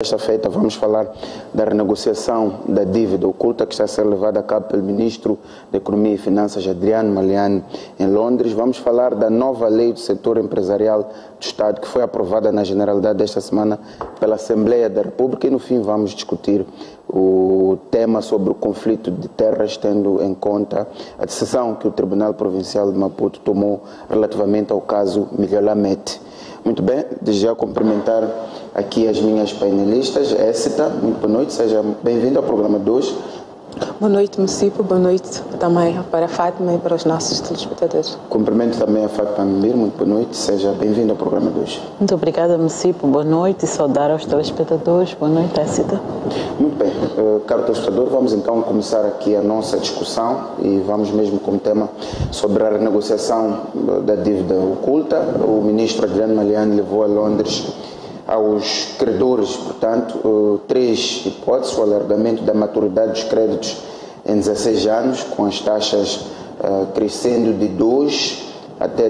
Desta feita vamos falar da renegociação da dívida oculta que está a ser levada a cabo pelo Ministro da Economia e Finanças, Adriano Maliani, em Londres. Vamos falar da nova lei do setor empresarial do Estado que foi aprovada na Generalidade desta semana pela Assembleia da República e no fim vamos discutir o tema sobre o conflito de terras, tendo em conta a decisão que o Tribunal Provincial de Maputo tomou relativamente ao caso Milholamete. Muito bem, desde já cumprimentar aqui as minhas painelistas. Écita, muito boa noite, seja bem-vindo ao programa 2. Boa noite, Mucipo, boa noite também para a Fátima e para os nossos telespectadores. Cumprimento também a Fátima Mimir, muito boa noite, seja bem-vindo ao programa 2. Muito obrigada, Mucipo, boa noite e saudar aos telespectadores. Boa noite, Écita. Muito bem, caro telespectador, vamos então começar aqui a nossa discussão e vamos mesmo com o tema sobre a renegociação da dívida oculta. O ministro Adriano Maliani levou a Londres aos credores, portanto, 3 hipóteses: o alargamento da maturidade dos créditos em 16 anos, com as taxas crescendo de 2% até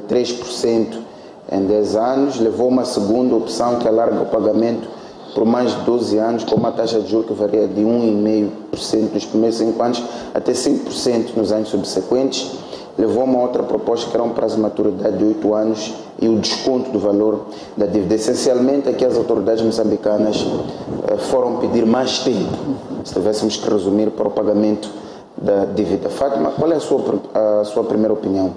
3% em 10 anos. Levou uma segunda opção que alarga o pagamento por mais de 12 anos, com uma taxa de juros que varia de 1,5% nos primeiros 5 anos até 5% nos anos subsequentes. Levou uma outra proposta que era um prazo de maturidade de 8 anos e o desconto do valor da dívida. Essencialmente, aqui as autoridades moçambicanas foram pedir mais tempo, se tivéssemos que resumir, para o pagamento da dívida. Fátima, qual é a sua primeira opinião?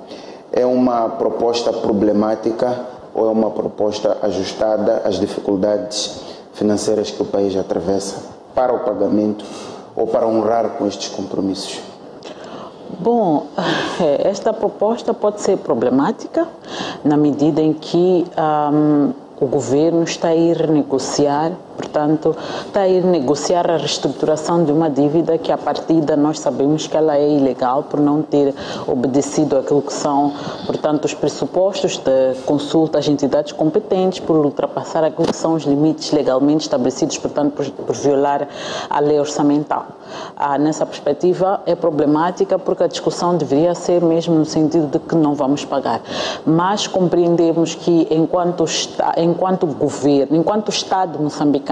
É uma proposta problemática ou é uma proposta ajustada às dificuldades financeiras que o país atravessa para o pagamento ou para honrar com estes compromissos? Bom, esta proposta pode ser problemática na medida em que o governo está a ir renegociar, portanto, está a ir negociar a reestruturação de uma dívida que, à partida, nós sabemos que ela é ilegal por não ter obedecido àquilo que são, portanto, os pressupostos de consulta às entidades competentes, por ultrapassar aquilo que são os limites legalmente estabelecidos, portanto, por violar a lei orçamental. Nessa perspectiva, é problemática porque a discussão deveria ser mesmo no sentido de que não vamos pagar. Mas compreendemos que, enquanto governo, enquanto Estado moçambicano,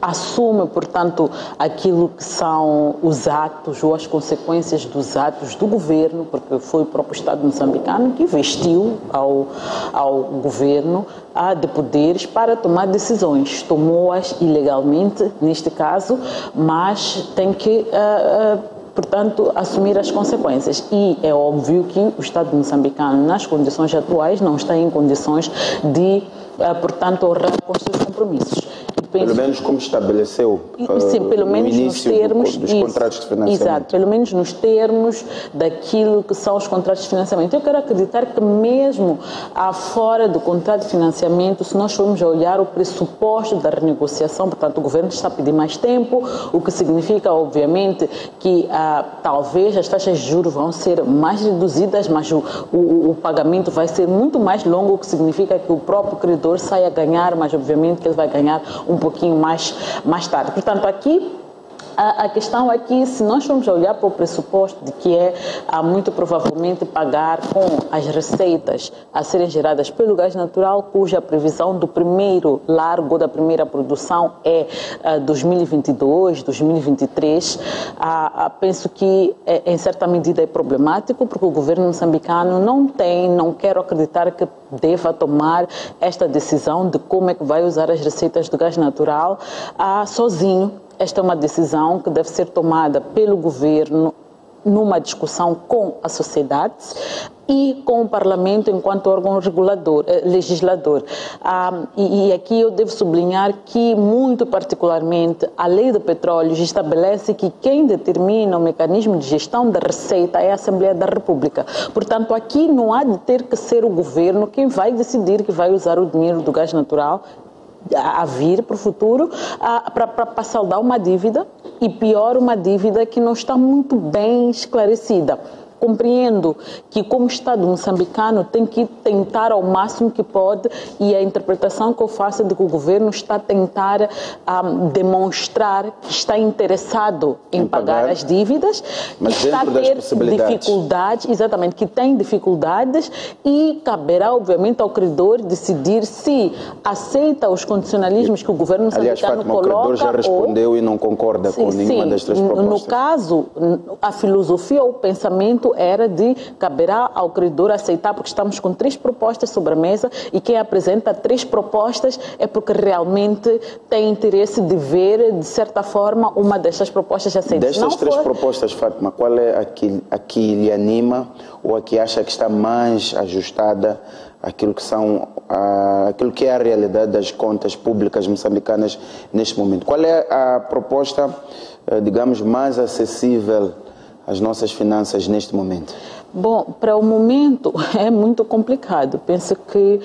assume, portanto, aquilo que são os atos ou as consequências dos atos do governo, porque foi o próprio Estado moçambicano que investiu ao governo de poderes para tomar decisões. Tomou-as ilegalmente, neste caso, mas tem que portanto, assumir as consequências. E é óbvio que o Estado moçambicano, nas condições atuais, não está em condições de, portanto, honrar com os seus compromissos. Pelo menos como estabeleceu sim, pelo menos no nos início termos dos contratos de financiamento. Exato, pelo menos nos termos daquilo que são os contratos de financiamento. Eu quero acreditar que mesmo fora do contrato de financiamento, se nós formos a olhar o pressuposto da renegociação, portanto o governo está a pedir mais tempo, o que significa, obviamente, que talvez as taxas de juros vão ser mais reduzidas, mas o pagamento vai ser muito mais longo, o que significa que o próprio credor sai a ganhar, mas obviamente que ele vai ganhar um pouquinho mais tarde. Portanto, aqui a questão é que, se nós formos olhar para o pressuposto de que é muito provavelmente pagar com as receitas a serem geradas pelo gás natural, cuja previsão do primeiro largo da primeira produção é 2022, 2023, penso que em certa medida é problemático, porque o governo moçambicano não quero acreditar que deva tomar esta decisão de como é que vai usar as receitas do gás natural sozinho. Esta é uma decisão que deve ser tomada pelo governo numa discussão com a sociedade e com o Parlamento enquanto órgão legislador. E aqui eu devo sublinhar que, muito particularmente, a Lei do Petróleo estabelece que quem determina o mecanismo de gestão da receita é a Assembleia da República. Portanto, aqui não há de ter que ser o governo quem vai decidir que vai usar o dinheiro do gás natural a vir para o futuro para saldar uma dívida, e pior, uma dívida que não está muito bem esclarecida. compreendo que, como Estado moçambicano, tem que tentar ao máximo que pode, e a interpretação que eu faço é de que o governo está a tentar demonstrar que está interessado em pagar as dívidas, mas que está a ter dificuldades, exatamente, que tem dificuldades, e caberá, obviamente, ao credor decidir se aceita os condicionalismos que o governo moçambicano coloca. O credor já respondeu e não concorda com nenhuma das três propostas. No caso, a filosofia ou o pensamento era de caberá ao credor aceitar, porque estamos com 3 propostas sobre a mesa, e quem apresenta 3 propostas é porque realmente tem interesse de ver, de certa forma, uma destas propostas aceita. Destas 3 propostas, Fátima, qual é a que lhe anima ou a que acha que está mais ajustada àquilo que é a realidade das contas públicas moçambicanas neste momento? Qual é a proposta, digamos, mais acessível às nossas finanças neste momento? Bom, para o momento é muito complicado. Penso que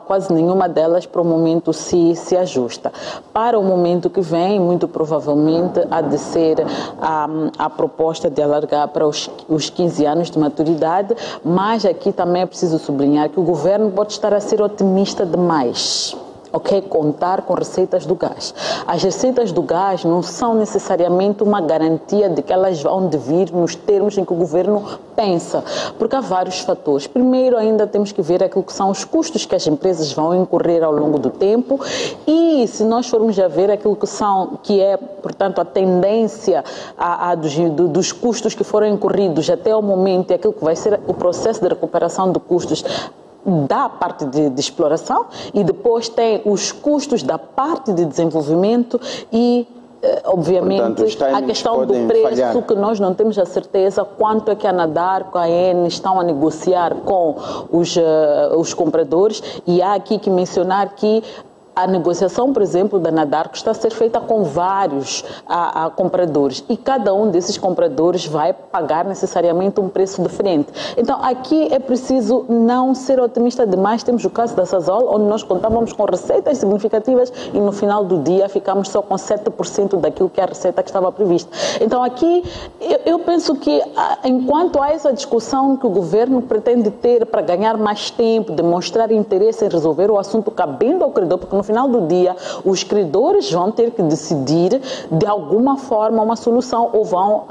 quase nenhuma delas para o momento se ajusta. Para o momento que vem, muito provavelmente há de ser a proposta de alargar para os 15 anos de maturidade, mas aqui também é preciso sublinhar que o governo pode estar a ser otimista demais. Ok? Contar com receitas do gás. As receitas do gás não são necessariamente uma garantia de que elas vão vir nos termos em que o governo pensa, porque há vários fatores. Primeiro, ainda temos que ver aquilo que são os custos que as empresas vão incorrer ao longo do tempo, e se nós formos a ver aquilo que é, portanto, a tendência dos custos que foram incorridos até o momento, e aquilo que vai ser o processo de recuperação de custos da parte de exploração, e depois tem os custos da parte de desenvolvimento e, obviamente, portanto, a questão do preço falhar, que nós não temos a certeza quanto é que a Anadarko, a EN estão a negociar com os compradores, e há aqui que mencionar que a negociação, por exemplo, da Anadarko está a ser feita com vários compradores, e cada um desses compradores vai pagar necessariamente um preço diferente. Então, aqui é preciso não ser otimista demais. Temos o caso da Sasol, onde nós contávamos com receitas significativas e no final do dia ficamos só com 7% daquilo que é a receita que estava prevista. Então, aqui eu penso que enquanto há essa discussão que o governo pretende ter para ganhar mais tempo, demonstrar interesse em resolver o assunto cabendo ao credor, porque no final do dia, os credores vão ter que decidir de alguma forma uma solução, ou vão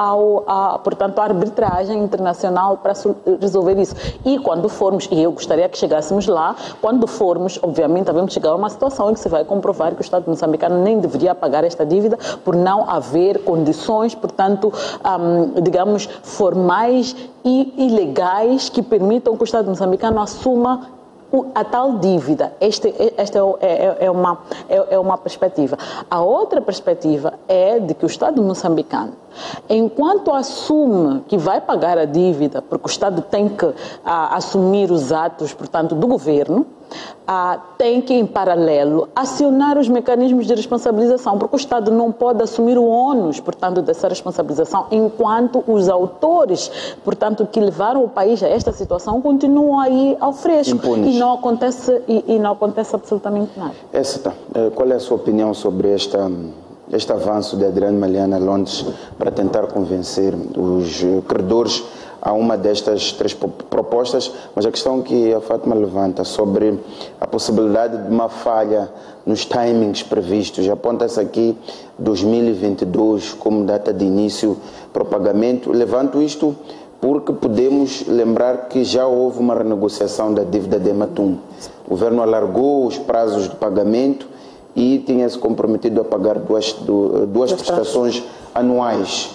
portanto, à arbitragem internacional para resolver isso. E quando formos, e eu gostaria que chegássemos lá, quando formos, obviamente, devemos chegar a uma situação em que se vai comprovar que o Estado moçambicano nem deveria pagar esta dívida por não haver condições, portanto, digamos, formais e ilegais que permitam que o Estado moçambicano assuma a tal dívida. Esta é uma perspectiva. A outra perspectiva é de que o Estado moçambicano, enquanto assume que vai pagar a dívida, porque o Estado tem que assumir os atos, portanto, do governo, tem que, em paralelo, acionar os mecanismos de responsabilização, porque o Estado não pode assumir o ônus, portanto, dessa responsabilização, enquanto os autores, portanto, que levaram o país a esta situação continuam aí ao fresco. Impunes. E não acontece absolutamente nada. Qual é a sua opinião sobre este avanço de Adriano Malian a Londres para tentar convencer os credores a uma destas 3 propostas, mas a questão que a Fátima levanta sobre a possibilidade de uma falha nos timings previstos, aponta-se aqui 2022 como data de início para o pagamento. Levanto isto porque podemos lembrar que já houve uma renegociação da dívida de Ematum. O governo alargou os prazos de pagamento e tinha-se comprometido a pagar duas prestações anuais.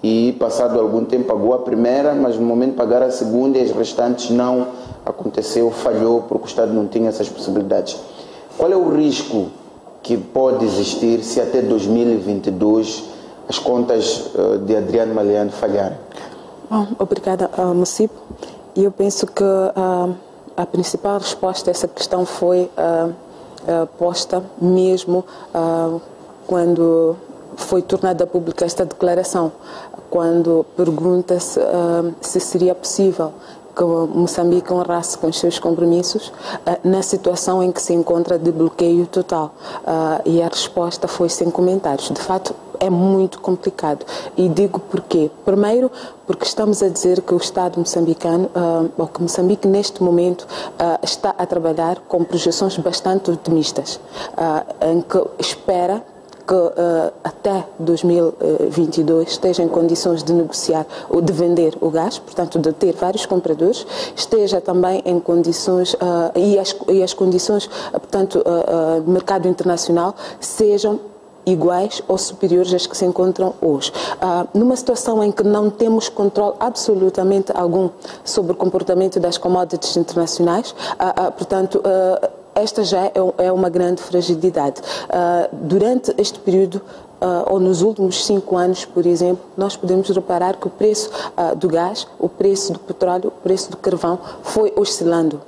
E, passado algum tempo, pagou a primeira, mas no momento de pagar a segunda e as restantes não aconteceu, falhou, porque o Estado não tinha essas possibilidades. Qual é o risco que pode existir se até 2022 as contas de Adriano Malian falharem? Bom, obrigada, Mucib. E eu penso que a principal resposta a essa questão foi posta mesmo quando foi tornada pública esta declaração, quando pergunta-se se seria possível que Moçambique honrasse com os seus compromissos na situação em que se encontra de bloqueio total. E a resposta foi sem comentários. De fato, é muito complicado. E digo porquê. Primeiro, porque estamos a dizer que o Estado moçambicano, ou que Moçambique neste momento está a trabalhar com projeções bastante otimistas, em que espera que até 2022 esteja em condições de negociar ou de vender o gás, portanto de ter vários compradores, esteja também em condições e as condições, portanto, do mercado internacional sejam iguais ou superiores às que se encontram hoje. Numa situação em que não temos controle absolutamente algum sobre o comportamento das commodities internacionais, portanto, esta já é uma grande fragilidade. Durante este período, ou nos últimos 5 anos, por exemplo, nós podemos reparar que o preço do gás, o preço do petróleo, o preço do carvão foi oscilando.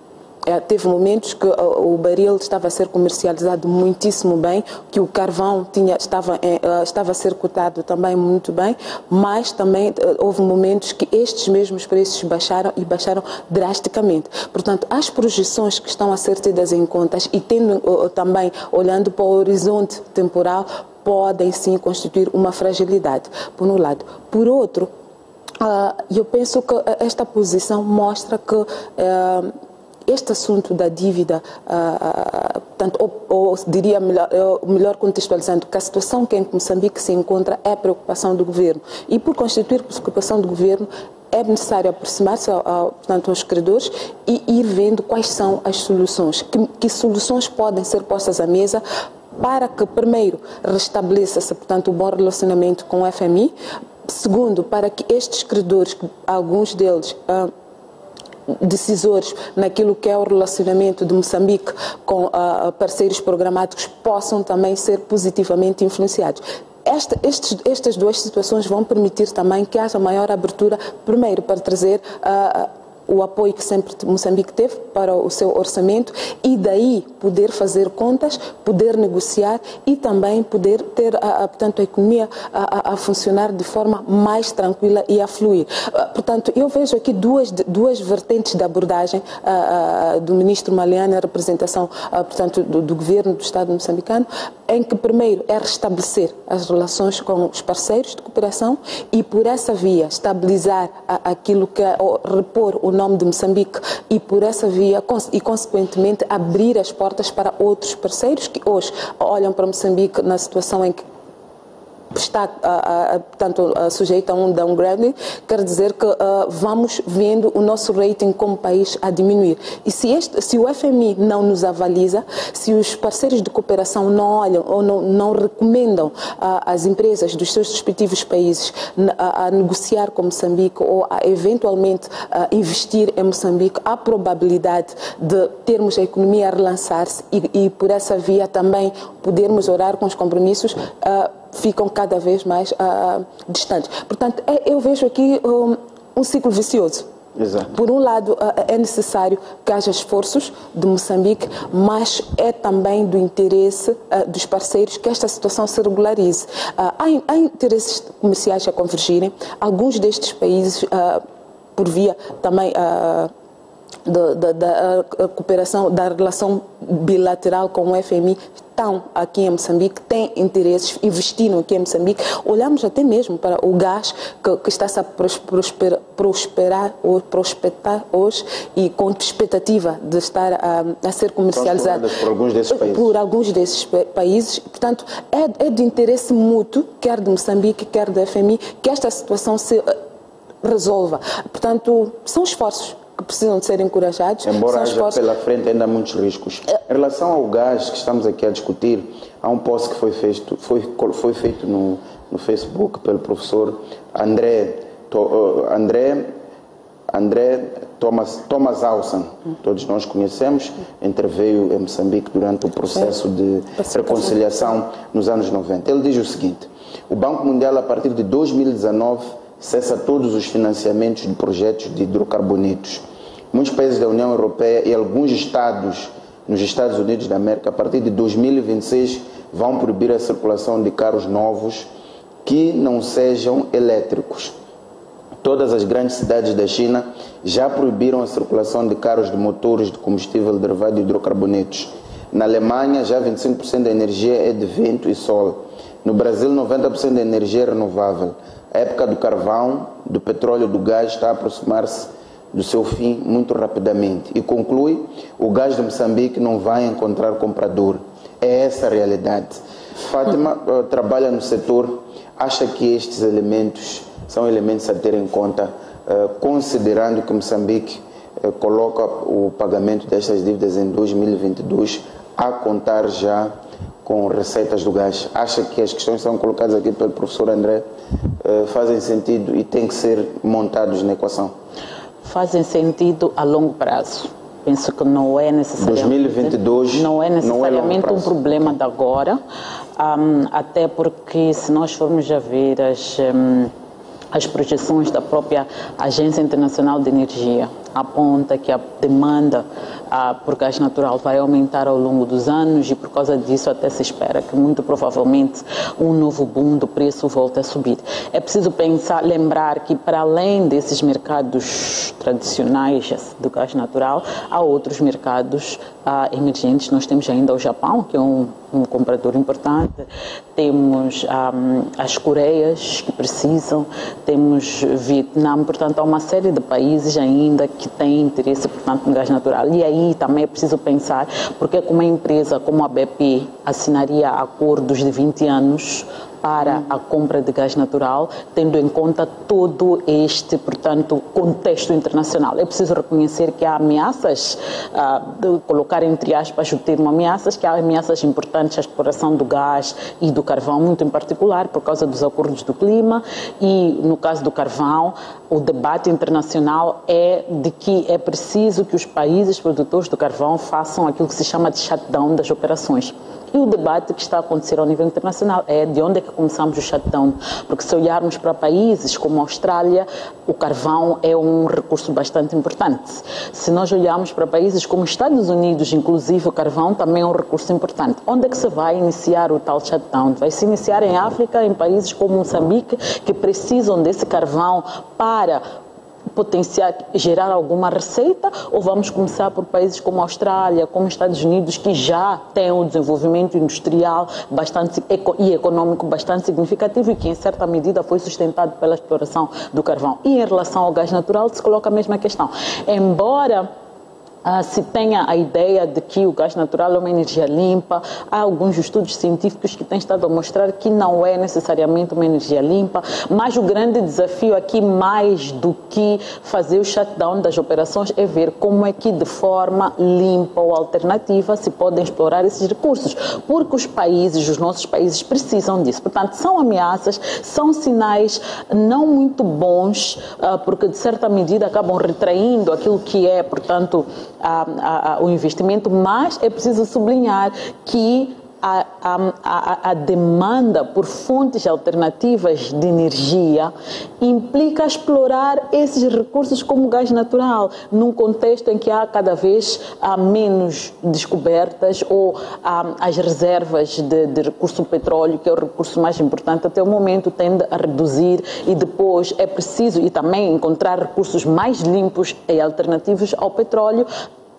Teve momentos que o baril estava a ser comercializado muitíssimo bem, que o carvão estava a ser cotado também muito bem, mas também houve momentos que estes mesmos preços baixaram e baixaram drasticamente. Portanto, as projeções que estão a ser tidas em contas e tendo também olhando para o horizonte temporal, podem sim constituir uma fragilidade, por um lado. Por outro, eu penso que esta posição mostra que este assunto da dívida, portanto, ou diria melhor contextualizando, que a situação que em Moçambique se encontra é preocupação do governo. E por constituir preocupação do governo, é necessário aproximar-se portanto, aos credores e ir vendo quais são as soluções, que soluções podem ser postas à mesa para que, primeiro, restabeleça-se, portanto, o bom relacionamento com o FMI, segundo, para que estes credores, alguns deles decisores naquilo que é o relacionamento de Moçambique com parceiros programáticos, possam também ser positivamente influenciados. Estas duas situações vão permitir também que haja maior abertura, primeiro, para trazer o apoio que sempre Moçambique teve para o seu orçamento e daí poder fazer contas, poder negociar e também poder ter, portanto, a economia a funcionar de forma mais tranquila e a fluir. Portanto, eu vejo aqui duas vertentes de abordagem do ministro Maliani, a representação, portanto, do governo do Estado moçambicano, em que primeiro é restabelecer as relações com os parceiros de cooperação e por essa via estabilizar aquilo que é repor o nome de Moçambique e por essa via e consequentemente abrir as portas para outros parceiros que hoje olham para Moçambique na situação em que está portanto, sujeito a um downgrading, quer dizer que vamos vendo o nosso rating como país a diminuir. E se o FMI não nos avaliza, se os parceiros de cooperação não olham ou não recomendam as empresas dos seus respectivos países a negociar com Moçambique ou a eventualmente investir em Moçambique, há probabilidade de termos a economia a relançar-se e por essa via também podermos orar com os compromissos ficam cada vez mais distantes. Portanto, eu vejo aqui um ciclo vicioso. Exato. Por um lado, é necessário que haja esforços de Moçambique, mas é também do interesse dos parceiros que esta situação se regularize. Há interesses comerciais a convergirem. Alguns destes países, por via também da cooperação, da relação bilateral com o FMI, estão aqui em Moçambique, têm interesses, investiram aqui em Moçambique. Olhamos até mesmo para o gás que está-se a prosperar hoje e com expectativa de estar a ser comercializado por alguns desses países. Portanto, é de interesse mútuo, quer de Moçambique, quer da FMI, que esta situação se resolva. Portanto, são esforços que precisam de ser encorajados. Embora haja pela frente ainda muitos riscos. Em relação ao gás que estamos aqui a discutir, há um post que foi feito no Facebook pelo professor André Thomas Alsan, todos nós conhecemos, interveio em Moçambique durante o processo de reconciliação nos anos 90. Ele diz o seguinte: o Banco Mundial, a partir de 2019, cessa todos os financiamentos de projetos de hidrocarbonetos. Muitos países da União Europeia e alguns estados nos Estados Unidos da América, a partir de 2026, vão proibir a circulação de carros novos que não sejam elétricos. Todas as grandes cidades da China já proibiram a circulação de carros de motores de combustível derivado de hidrocarbonetos. Na Alemanha, já 25% da energia é de vento e sol. No Brasil, 90% da energia é renovável. A época do carvão, do petróleo, do gás está a aproximar-se do seu fim muito rapidamente. E conclui, o gás de Moçambique não vai encontrar comprador. É essa a realidade. Fátima trabalha no setor, acha que estes elementos são elementos a ter em conta, considerando que Moçambique coloca o pagamento destas dívidas em 2022 a contar já com receitas do gás. Acha que as questões que são colocadas aqui pelo professor André fazem sentido e têm que ser montados na equação? Fazem sentido a longo prazo. Penso que não é necessariamente, 2022 não é necessariamente não é um problema de agora, até porque se nós formos a ver as projeções da própria Agência Internacional de Energia, aponta que a demanda por gás natural vai aumentar ao longo dos anos e por causa disso até se espera que muito provavelmente um novo boom do preço volte a subir. É preciso lembrar que para além desses mercados tradicionais do gás natural, há outros mercados emergentes. Nós temos ainda o Japão, que é um comprador importante, temos as Coreias que precisam, temos Vietnã, portanto há uma série de países ainda que têm interesse, portanto, no gás natural. E aí também é preciso pensar porque que uma empresa como a BP assinaria acordos de 20 anos para a compra de gás natural, tendo em conta todo este, portanto, contexto internacional. É preciso reconhecer que há ameaças, de colocar entre aspas o termo ameaças, que há ameaças importantes à exploração do gás e do carvão, muito em particular por causa dos acordos do clima, e no caso do carvão, o debate internacional é de que é preciso que os países produtores do carvão façam aquilo que se chama de shutdown das operações. E o debate que está a acontecer ao nível internacional é de onde é que começamos o shutdown. Porque se olharmos para países como a Austrália, o carvão é um recurso bastante importante. Se nós olharmos para países como os Estados Unidos, inclusive o carvão também é um recurso importante. Onde é que se vai iniciar o tal shutdown? Vai se iniciar em África, em países como Moçambique, que precisam desse carvão para potenciar, gerar alguma receita, ou vamos começar por países como a Austrália, como os Estados Unidos, que já têm um desenvolvimento industrial e econômico bastante significativo e que em certa medida foi sustentado pela exploração do carvão. E em relação ao gás natural se coloca a mesma questão. Embora se tenha a ideia de que o gás natural é uma energia limpa, há alguns estudos científicos que têm estado a mostrar que não é necessariamente uma energia limpa, mas o grande desafio aqui, mais do que fazer o shutdown das operações, é ver como é que de forma limpa ou alternativa se podem explorar esses recursos, porque os nossos países precisam disso. Portanto, são ameaças, são sinais não muito bons, porque de certa medida acabam retraindo aquilo que é, portanto, o investimento, mas é preciso sublinhar que a demanda por fontes alternativas de energia implica explorar esses recursos como gás natural, num contexto em que há cada vez menos descobertas ou as reservas de recurso petróleo, que é o recurso mais importante até o momento, tende a reduzir e depois é preciso e também encontrar recursos mais limpos e alternativos ao petróleo.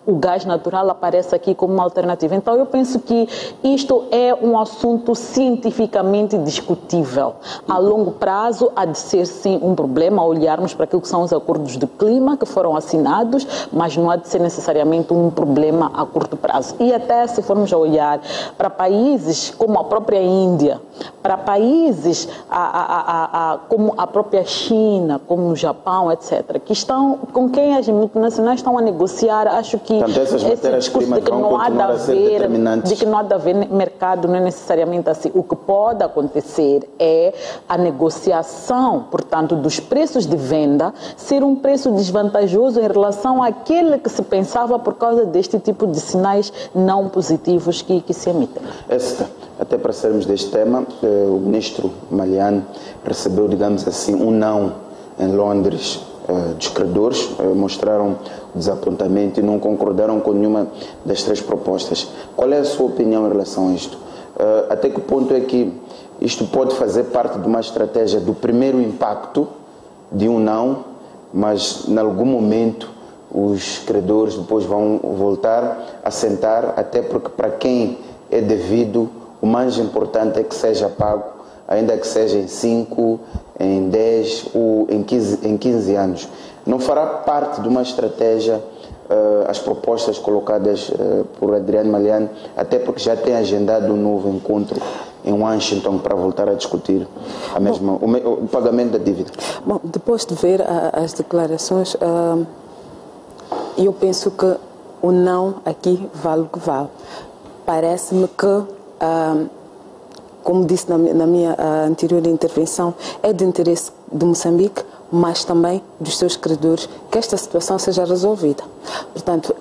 O gás natural aparece aqui como uma alternativa. Então, eu penso que isto é um assunto cientificamente discutível. A longo prazo, há de ser, sim, um problema olharmos para aquilo que são os acordos de clima que foram assinados, mas não há de ser necessariamente um problema a curto prazo. E até se formos a olhar para países como a própria Índia, para países como a própria China, como o Japão, etc., que estão, com quem as multinacionais estão a negociar, acho que portanto, essas matérias-primas vão continuar a ser determinantes. De que não há de haver mercado, não é necessariamente assim. O que pode acontecer é a negociação, portanto, dos preços de venda ser um preço desvantajoso em relação àquele que se pensava por causa deste tipo de sinais não positivos que se emitem. Até para sairmos deste tema, o ministro Maliano recebeu, digamos assim, um não em Londres dos credores, mostraram desapontamento e não concordaram com nenhuma das três propostas. Qual é a sua opinião em relação a isto? Até que ponto é que isto pode fazer parte de uma estratégia do primeiro impacto de um não, mas em algum momento os credores depois vão voltar a sentar, até porque para quem é devido o mais importante é que seja pago, ainda que seja em 5, em 10 ou em 15 anos. Não fará parte de uma estratégia as propostas colocadas por Adriano Maliani, até porque já tem agendado um novo encontro em Washington para voltar a discutir o pagamento da dívida? Bom, depois de ver as declarações, eu penso que o não aqui vale o que vale. Parece-me que, como disse na minha anterior intervenção, é de interesse de Moçambique, mas também dos seus credores, que esta situação seja resolvida. Portanto,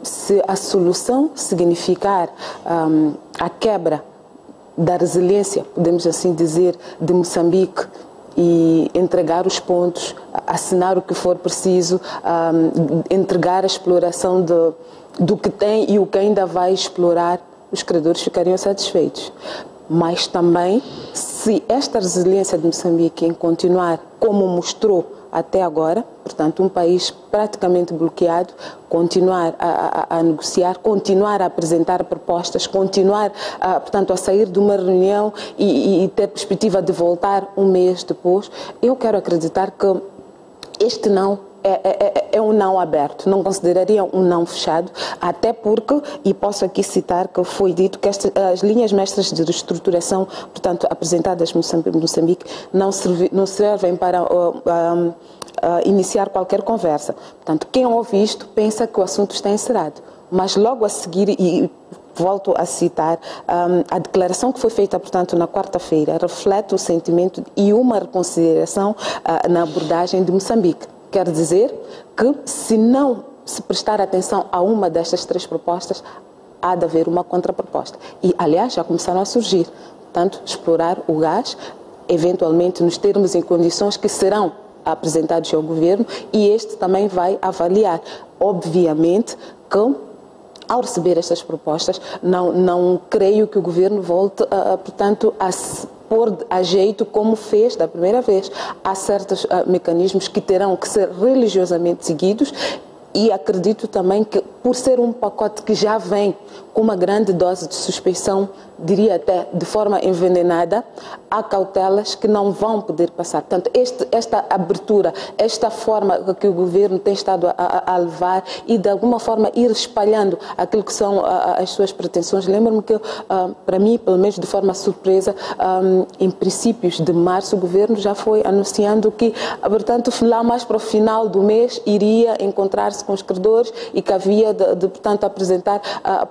se a solução significar a quebra da resiliência, podemos assim dizer, de Moçambique, e entregar os pontos, assinar o que for preciso, entregar a exploração do que tem e o que ainda vai explorar, os credores ficariam satisfeitos. Mas também, se esta resiliência de Moçambique em continuar como mostrou até agora, portanto, um país praticamente bloqueado, continuar a negociar, continuar a apresentar propostas, continuar, portanto, a sair de uma reunião e ter perspectiva de voltar um mês depois, eu quero acreditar que este não é um não aberto, não consideraria um não fechado, até porque, e posso aqui citar que foi dito que as linhas mestras de reestruturação, portanto, apresentadas no Moçambique, não servem para iniciar qualquer conversa. Portanto, quem ouve isto pensa que o assunto está encerrado, mas logo a seguir, e volto a citar, a declaração que foi feita, portanto, na quarta-feira, reflete o sentimento e uma reconsideração na abordagem de Moçambique. Quer dizer que, se não se prestar atenção a uma destas três propostas, há de haver uma contraproposta. E, aliás, já começaram a surgir. Portanto, explorar o gás, eventualmente nos termos e condições que serão apresentados ao governo, e este também vai avaliar. Obviamente que, ao receber estas propostas, não creio que o governo volte, portanto, a pôr a jeito como fez da primeira vez. Há certos mecanismos que terão que ser religiosamente seguidos, e acredito também que, por ser um pacote que já vem com uma grande dose de suspeição, diria até de forma envenenada, há cautelas que não vão poder passar. Portanto, esta abertura, esta forma que o governo tem estado a levar e, de alguma forma, ir espalhando aquilo que são as suas pretensões. Lembro-me que, para mim, pelo menos de forma surpresa, em princípios de março, o governo já foi anunciando que, portanto, lá mais para o final do mês, iria encontrar-se com os credores e que havia portanto, apresentar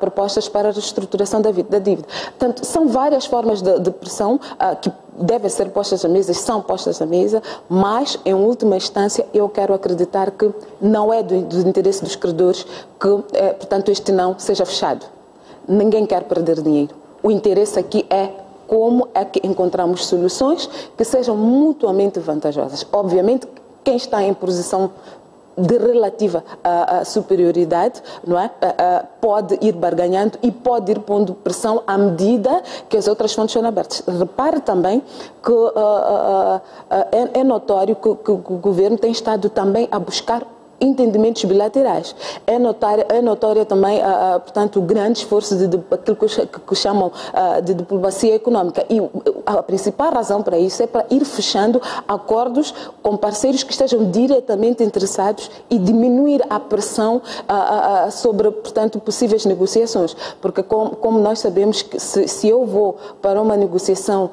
propostas para a reestruturação da dívida. Portanto, são várias formas de pressão que devem ser postas à mesa e são postas à mesa, mas, em última instância, eu quero acreditar que não é do interesse dos credores que, portanto, este não seja fechado. Ninguém quer perder dinheiro. O interesse aqui é como é que encontramos soluções que sejam mutuamente vantajosas. Obviamente, quem está em posição de relativa superioridade, não é? Pode ir barganhando e pode ir pondo pressão à medida que as outras fontes são abertas. Repare também que é notório que o governo tem estado também a buscar entendimentos bilaterais. É notório também, portanto, o grande esforço de aquilo que chamam de diplomacia económica. E a principal razão para isso é para ir fechando acordos com parceiros que estejam diretamente interessados e diminuir a pressão sobre, portanto, possíveis negociações. Porque, como nós sabemos, que se eu vou para uma negociação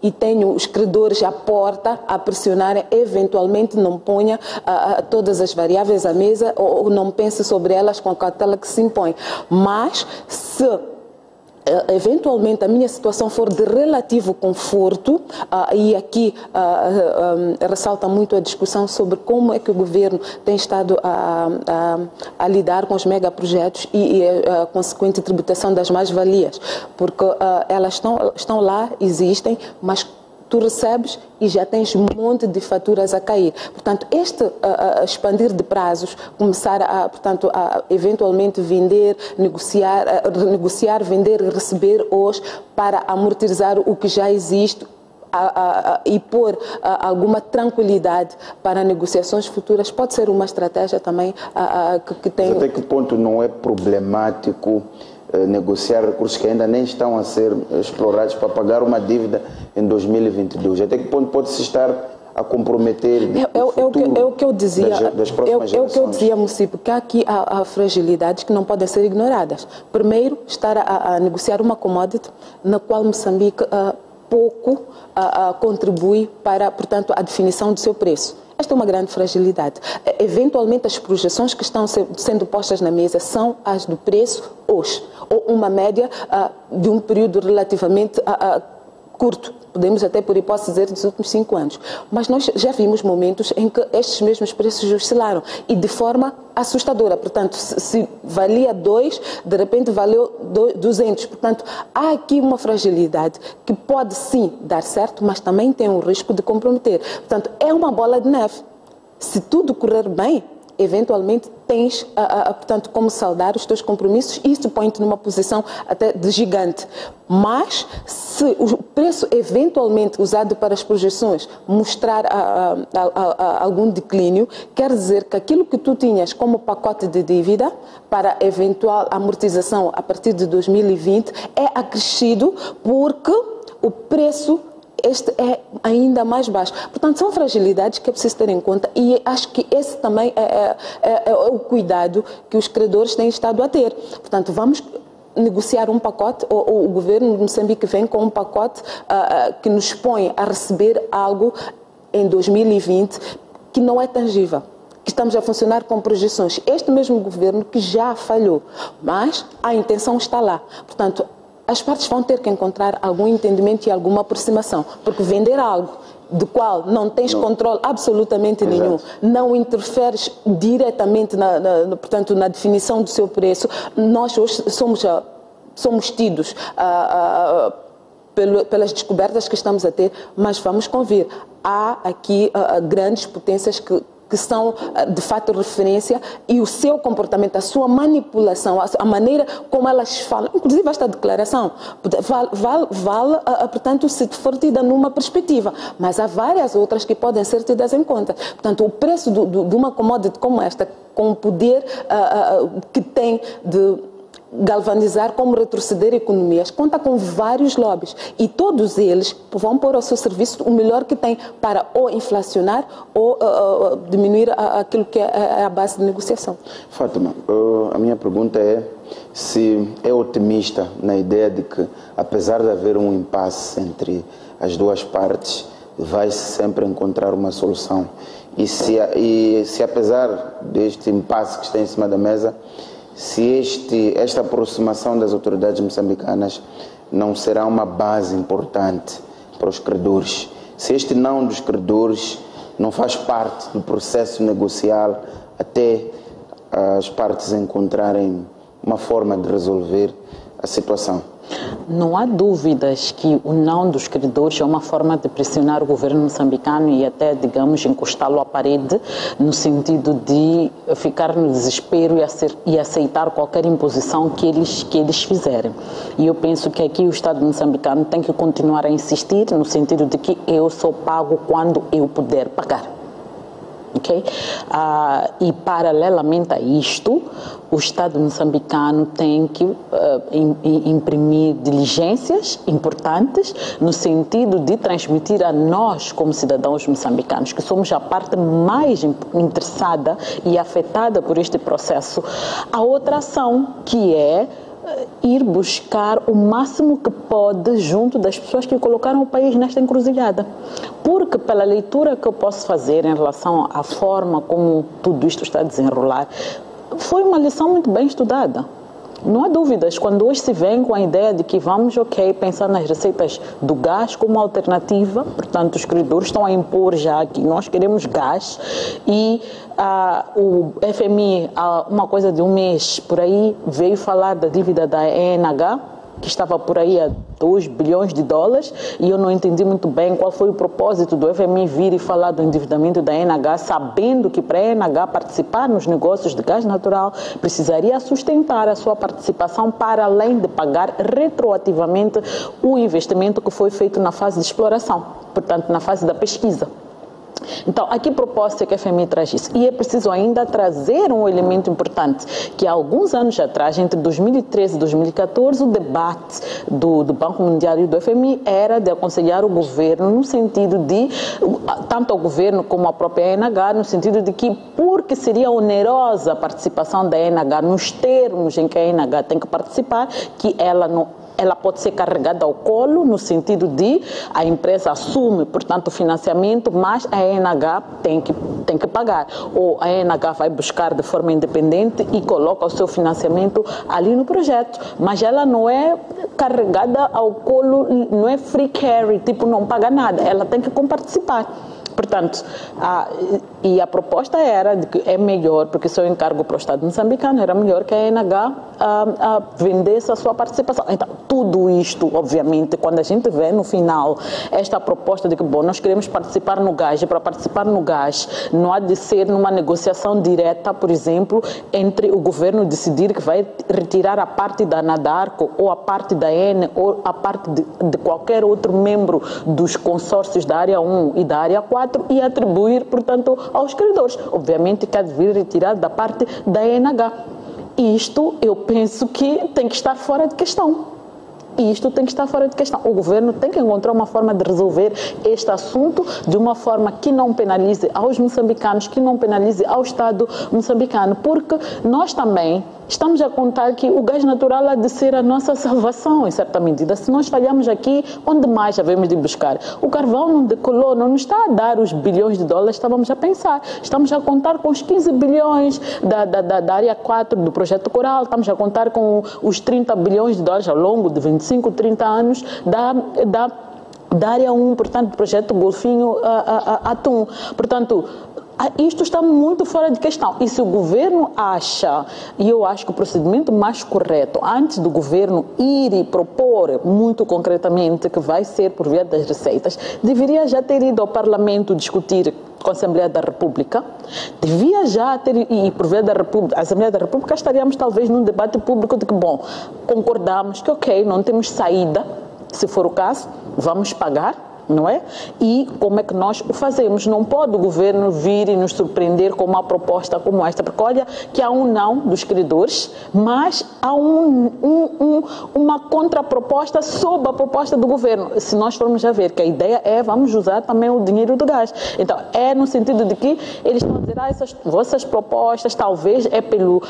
e tenho os credores à porta a pressionarem, eventualmente não ponha todas as variáveis à mesa ou não pense sobre elas com a cautela que se impõe. Mas, se eventualmente a minha situação for de relativo conforto, e aqui ressalta muito a discussão sobre como é que o governo tem estado a lidar com os megaprojetos e a consequente tributação das mais-valias, porque elas estão lá, existem, mas tu recebes e já tens um monte de faturas a cair. Portanto, expandir de prazos, começar a eventualmente vender, negociar, vender e receber hoje para amortizar o que já existe e pôr alguma tranquilidade para negociações futuras, pode ser uma estratégia também que tem... Até que ponto não é problemático negociar recursos que ainda nem estão a ser explorados para pagar uma dívida em 2022. Até que ponto pode-se estar a comprometer o que eu dizia, das próximas gerações? É o que eu dizia, Moci, porque aqui há fragilidades que não podem ser ignoradas. Primeiro, estar a negociar uma commodity na qual Moçambique pouco contribui para, portanto, a definição do seu preço. Esta é uma grande fragilidade. Eventualmente, as projeções que estão sendo postas na mesa são as do preço hoje, ou uma média de um período relativamente curto. Podemos até, por hipótese, dizer dos últimos 5 anos. Mas nós já vimos momentos em que estes mesmos preços oscilaram e de forma assustadora. Portanto, se valia 2, de repente valeu 200. Portanto, há aqui uma fragilidade que pode sim dar certo, mas também tem o risco de comprometer. Portanto, é uma bola de neve. Se tudo correr bem, eventualmente tens, portanto, como saldar os teus compromissos e isso põe-te numa posição até de gigante. Mas, se o preço eventualmente usado para as projeções mostrar algum declínio, quer dizer que aquilo que tu tinhas como pacote de dívida para eventual amortização a partir de 2020 é acrescido porque o preço este é ainda mais baixo. Portanto, são fragilidades que é preciso ter em conta e acho que esse também é o cuidado que os credores têm estado a ter. Portanto, vamos negociar um pacote, ou o governo de Moçambique vem com um pacote que nos põe a receber algo em 2020 que não é tangível, que estamos a funcionar com projeções. Este mesmo governo que já falhou, mas a intenção está lá. Portanto, as partes vão ter que encontrar algum entendimento e alguma aproximação, porque vender algo do qual não tens controle absolutamente nenhum, não interferes diretamente portanto, na definição do seu preço, nós hoje somos tidos pelas descobertas que estamos a ter, mas vamos convir, há aqui grandes potências que são, de fato, referência e o seu comportamento, a sua manipulação, a maneira como elas falam, inclusive esta declaração, vale portanto, se for tida numa perspectiva, mas há várias outras que podem ser tidas em conta. Portanto, o preço de uma commodity como esta, com o poder que tem de galvanizar, como retroceder economias, conta com vários lobbies e todos eles vão pôr ao seu serviço o melhor que têm para ou inflacionar ou diminuir aquilo que é a base de negociação. Fátima, a minha pergunta é se é otimista na ideia de que, apesar de haver um impasse entre as duas partes, vai-se sempre encontrar uma solução e se apesar deste impasse que está em cima da mesa, se esta aproximação das autoridades moçambicanas não será uma base importante para os credores, se este não dos credores não faz parte do processo negocial até as partes encontrarem uma forma de resolver a situação. Não há dúvidas que o não dos credores é uma forma de pressionar o governo moçambicano e até, digamos, encostá-lo à parede, no sentido de ficar no desespero e aceitar qualquer imposição que eles fizerem. E eu penso que aqui o Estado moçambicano tem que continuar a insistir no sentido de que eu só pago quando eu puder pagar. Okay? E paralelamente a isto, o Estado moçambicano tem que imprimir diligências importantes no sentido de transmitir a nós, como cidadãos moçambicanos, que somos a parte mais interessada e afetada por este processo, a outra ação, que é ir buscar o máximo que pode junto das pessoas que colocaram o país nesta encruzilhada. Porque, pela leitura que eu posso fazer em relação à forma como tudo isto está a desenrolar, foi uma lição muito bem estudada. Não há dúvidas, quando hoje se vem com a ideia de que vamos, pensar nas receitas do gás como alternativa, portanto, os credores estão a impor já que nós queremos gás e o FMI, uma coisa de um mês por aí, veio falar da dívida da ENH, que estava por aí a 2 bilhões de dólares, e eu não entendi muito bem qual foi o propósito do FMI vir e falar do endividamento da ENH, sabendo que para a ENH participar nos negócios de gás natural, precisaria sustentar a sua participação para além de pagar retroativamente o investimento que foi feito na fase de exploração, portanto, na fase da pesquisa. Então, a que propósito é que a FMI traz isso? E é preciso ainda trazer um elemento importante, que há alguns anos atrás, entre 2013 e 2014, o debate do Banco Mundial e do FMI era de aconselhar o governo no sentido de, tanto o governo como a própria ANH, no sentido de que, porque seria onerosa a participação da ANH nos termos em que a ANH tem que participar, que ela pode ser carregada ao colo, no sentido de a empresa assume, portanto, o financiamento, mas a ANH tem que pagar. Ou a ANH vai buscar de forma independente e coloca o seu financiamento ali no projeto. Mas ela não é carregada ao colo, não é free carry, tipo, não paga nada. Ela tem que comparticipar. Portanto, e a proposta era de que é melhor, porque isso é um encargo para o Estado moçambicano, era melhor que a ANH vendesse a sua participação. Então, tudo isto, obviamente, quando a gente vê no final esta proposta de que, bom, nós queremos participar no gás, e para participar no gás não há de ser numa negociação direta, por exemplo, entre o governo decidir que vai retirar a parte da Anadarko, ou a parte da ENE, ou a parte de qualquer outro membro dos consórcios da área 1 e da área 4, e atribuir, portanto, aos credores. Obviamente que há de vir retirado da parte da ENH. Isto, eu penso que tem que estar fora de questão. Isto tem que estar fora de questão. O governo tem que encontrar uma forma de resolver este assunto de uma forma que não penalize aos moçambicanos, que não penalize ao Estado moçambicano, porque nós também estamos a contar que o gás natural há de ser a nossa salvação, em certa medida. Se nós falhamos aqui, onde mais havemos de buscar? O carvão não decolou, não nos está a dar os bilhões de dólares, estávamos a pensar. Estamos a contar com os 15 bilhões da área 4 do projeto Coral, estamos a contar com os 30 bilhões de dólares ao longo de 25, 30 anos da área 1, portanto, do projeto Golfinho Atum. Portanto, isto está muito fora de questão. E se o governo acha, e eu acho que o procedimento mais correto, antes do governo ir e propor muito concretamente que vai ser por via das receitas, deveria já ter ido ao Parlamento discutir com a Assembleia da República, devia já ter, e por via da República, a Assembleia da República estaríamos talvez num debate público de que, bom, concordamos que, ok, não temos saída, se for o caso, vamos pagar, não é? E como é que nós o fazemos? Não pode o governo vir e nos surpreender com uma proposta como esta, porque olha que há um não dos credores, mas há uma contraproposta sob a proposta do governo. Se nós formos a ver que a ideia é, vamos usar também o dinheiro do gás. Então, é no sentido de que eles estão a dizer, essas vossas propostas talvez é pelo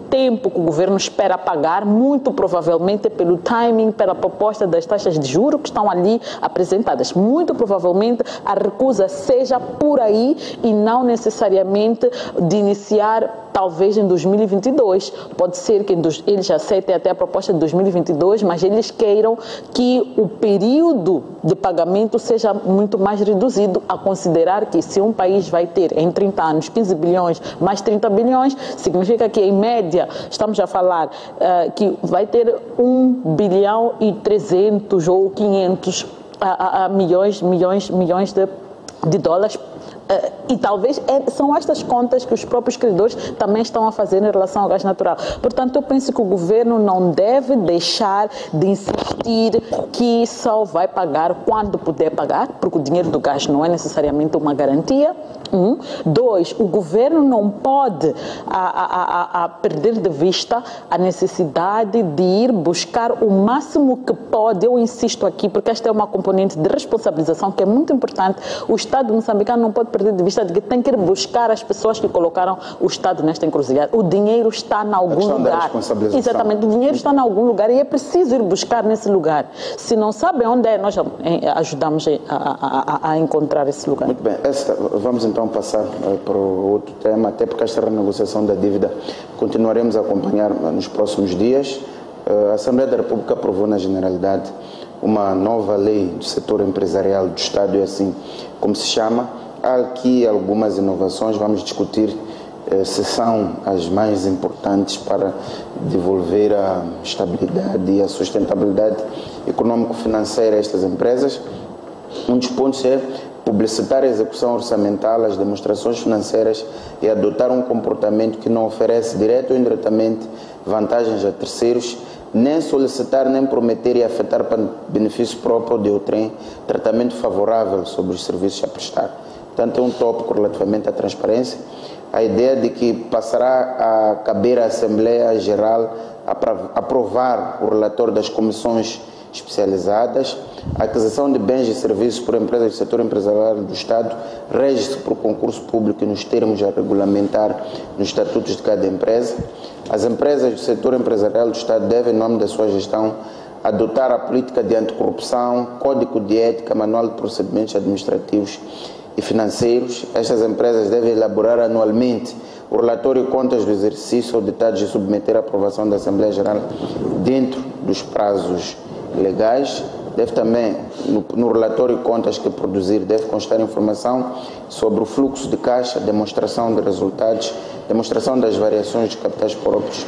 tempo que o governo espera pagar, muito provavelmente é pelo timing, pela proposta das taxas de juros que estão ali apresentadas. Muito provavelmente a recusa seja por aí e não necessariamente de iniciar talvez em 2022. Pode ser que eles aceitem até a proposta de 2022, mas eles queiram que o período de pagamento seja muito mais reduzido, a considerar que se um país vai ter em 30 anos 15 bilhões mais 30 bilhões, significa que em média estamos a falar que vai ter 1 bilhão e 300 ou 500 milhões de dólares. E talvez são estas contas que os próprios credores também estão a fazer em relação ao gás natural. Portanto, eu penso que o governo não deve deixar de insistir que só vai pagar quando puder pagar, porque o dinheiro do gás não é necessariamente uma garantia. 2, o governo não pode perder de vista a necessidade de ir buscar o máximo que pode. Eu insisto aqui, porque esta é uma componente de responsabilização que é muito importante. O Estado moçambicano não pode perder de vista de que tem que ir buscar as pessoas que colocaram o Estado nesta encruzilhada. O dinheiro está em algum lugar. Exatamente, o dinheiro está em algum lugar e é preciso ir buscar nesse lugar. Se não sabem onde é, nós ajudamos a encontrar esse lugar. Muito bem, vamos então passar para o outro tema, até porque esta renegociação da dívida continuaremos a acompanhar nos próximos dias. A Assembleia da República aprovou na Generalidade uma nova lei do setor empresarial do Estado, é assim como se chama. Há aqui algumas inovações, vamos discutir se são as mais importantes para devolver a estabilidade e a sustentabilidade econômico-financeira a estas empresas. Um dos pontos é publicitar a execução orçamental, as demonstrações financeiras e adotar um comportamento que não oferece direto ou indiretamente vantagens a terceiros, nem solicitar, nem prometer e afetar para benefício próprio de outrem tratamento favorável sobre os serviços a prestar. Portanto, é um tópico relativamente à transparência. A ideia de que passará a caber à Assembleia Geral aprovar o relatório das comissões especializadas. A aquisição de bens e serviços por empresas do setor empresarial do Estado rege-se por concurso público e nos termos a regulamentar nos estatutos de cada empresa. As empresas do setor empresarial do Estado devem, em nome da sua gestão, adotar a política de anticorrupção, código de ética, manual de procedimentos administrativos e financeiros. Estas empresas devem elaborar anualmente o relatório de contas do exercício auditados e submeter à aprovação da Assembleia Geral dentro dos prazos legais. Deve também, no relatório de contas que produzir, deve constar informação sobre o fluxo de caixa, demonstração de resultados, demonstração das variações de capitais próprios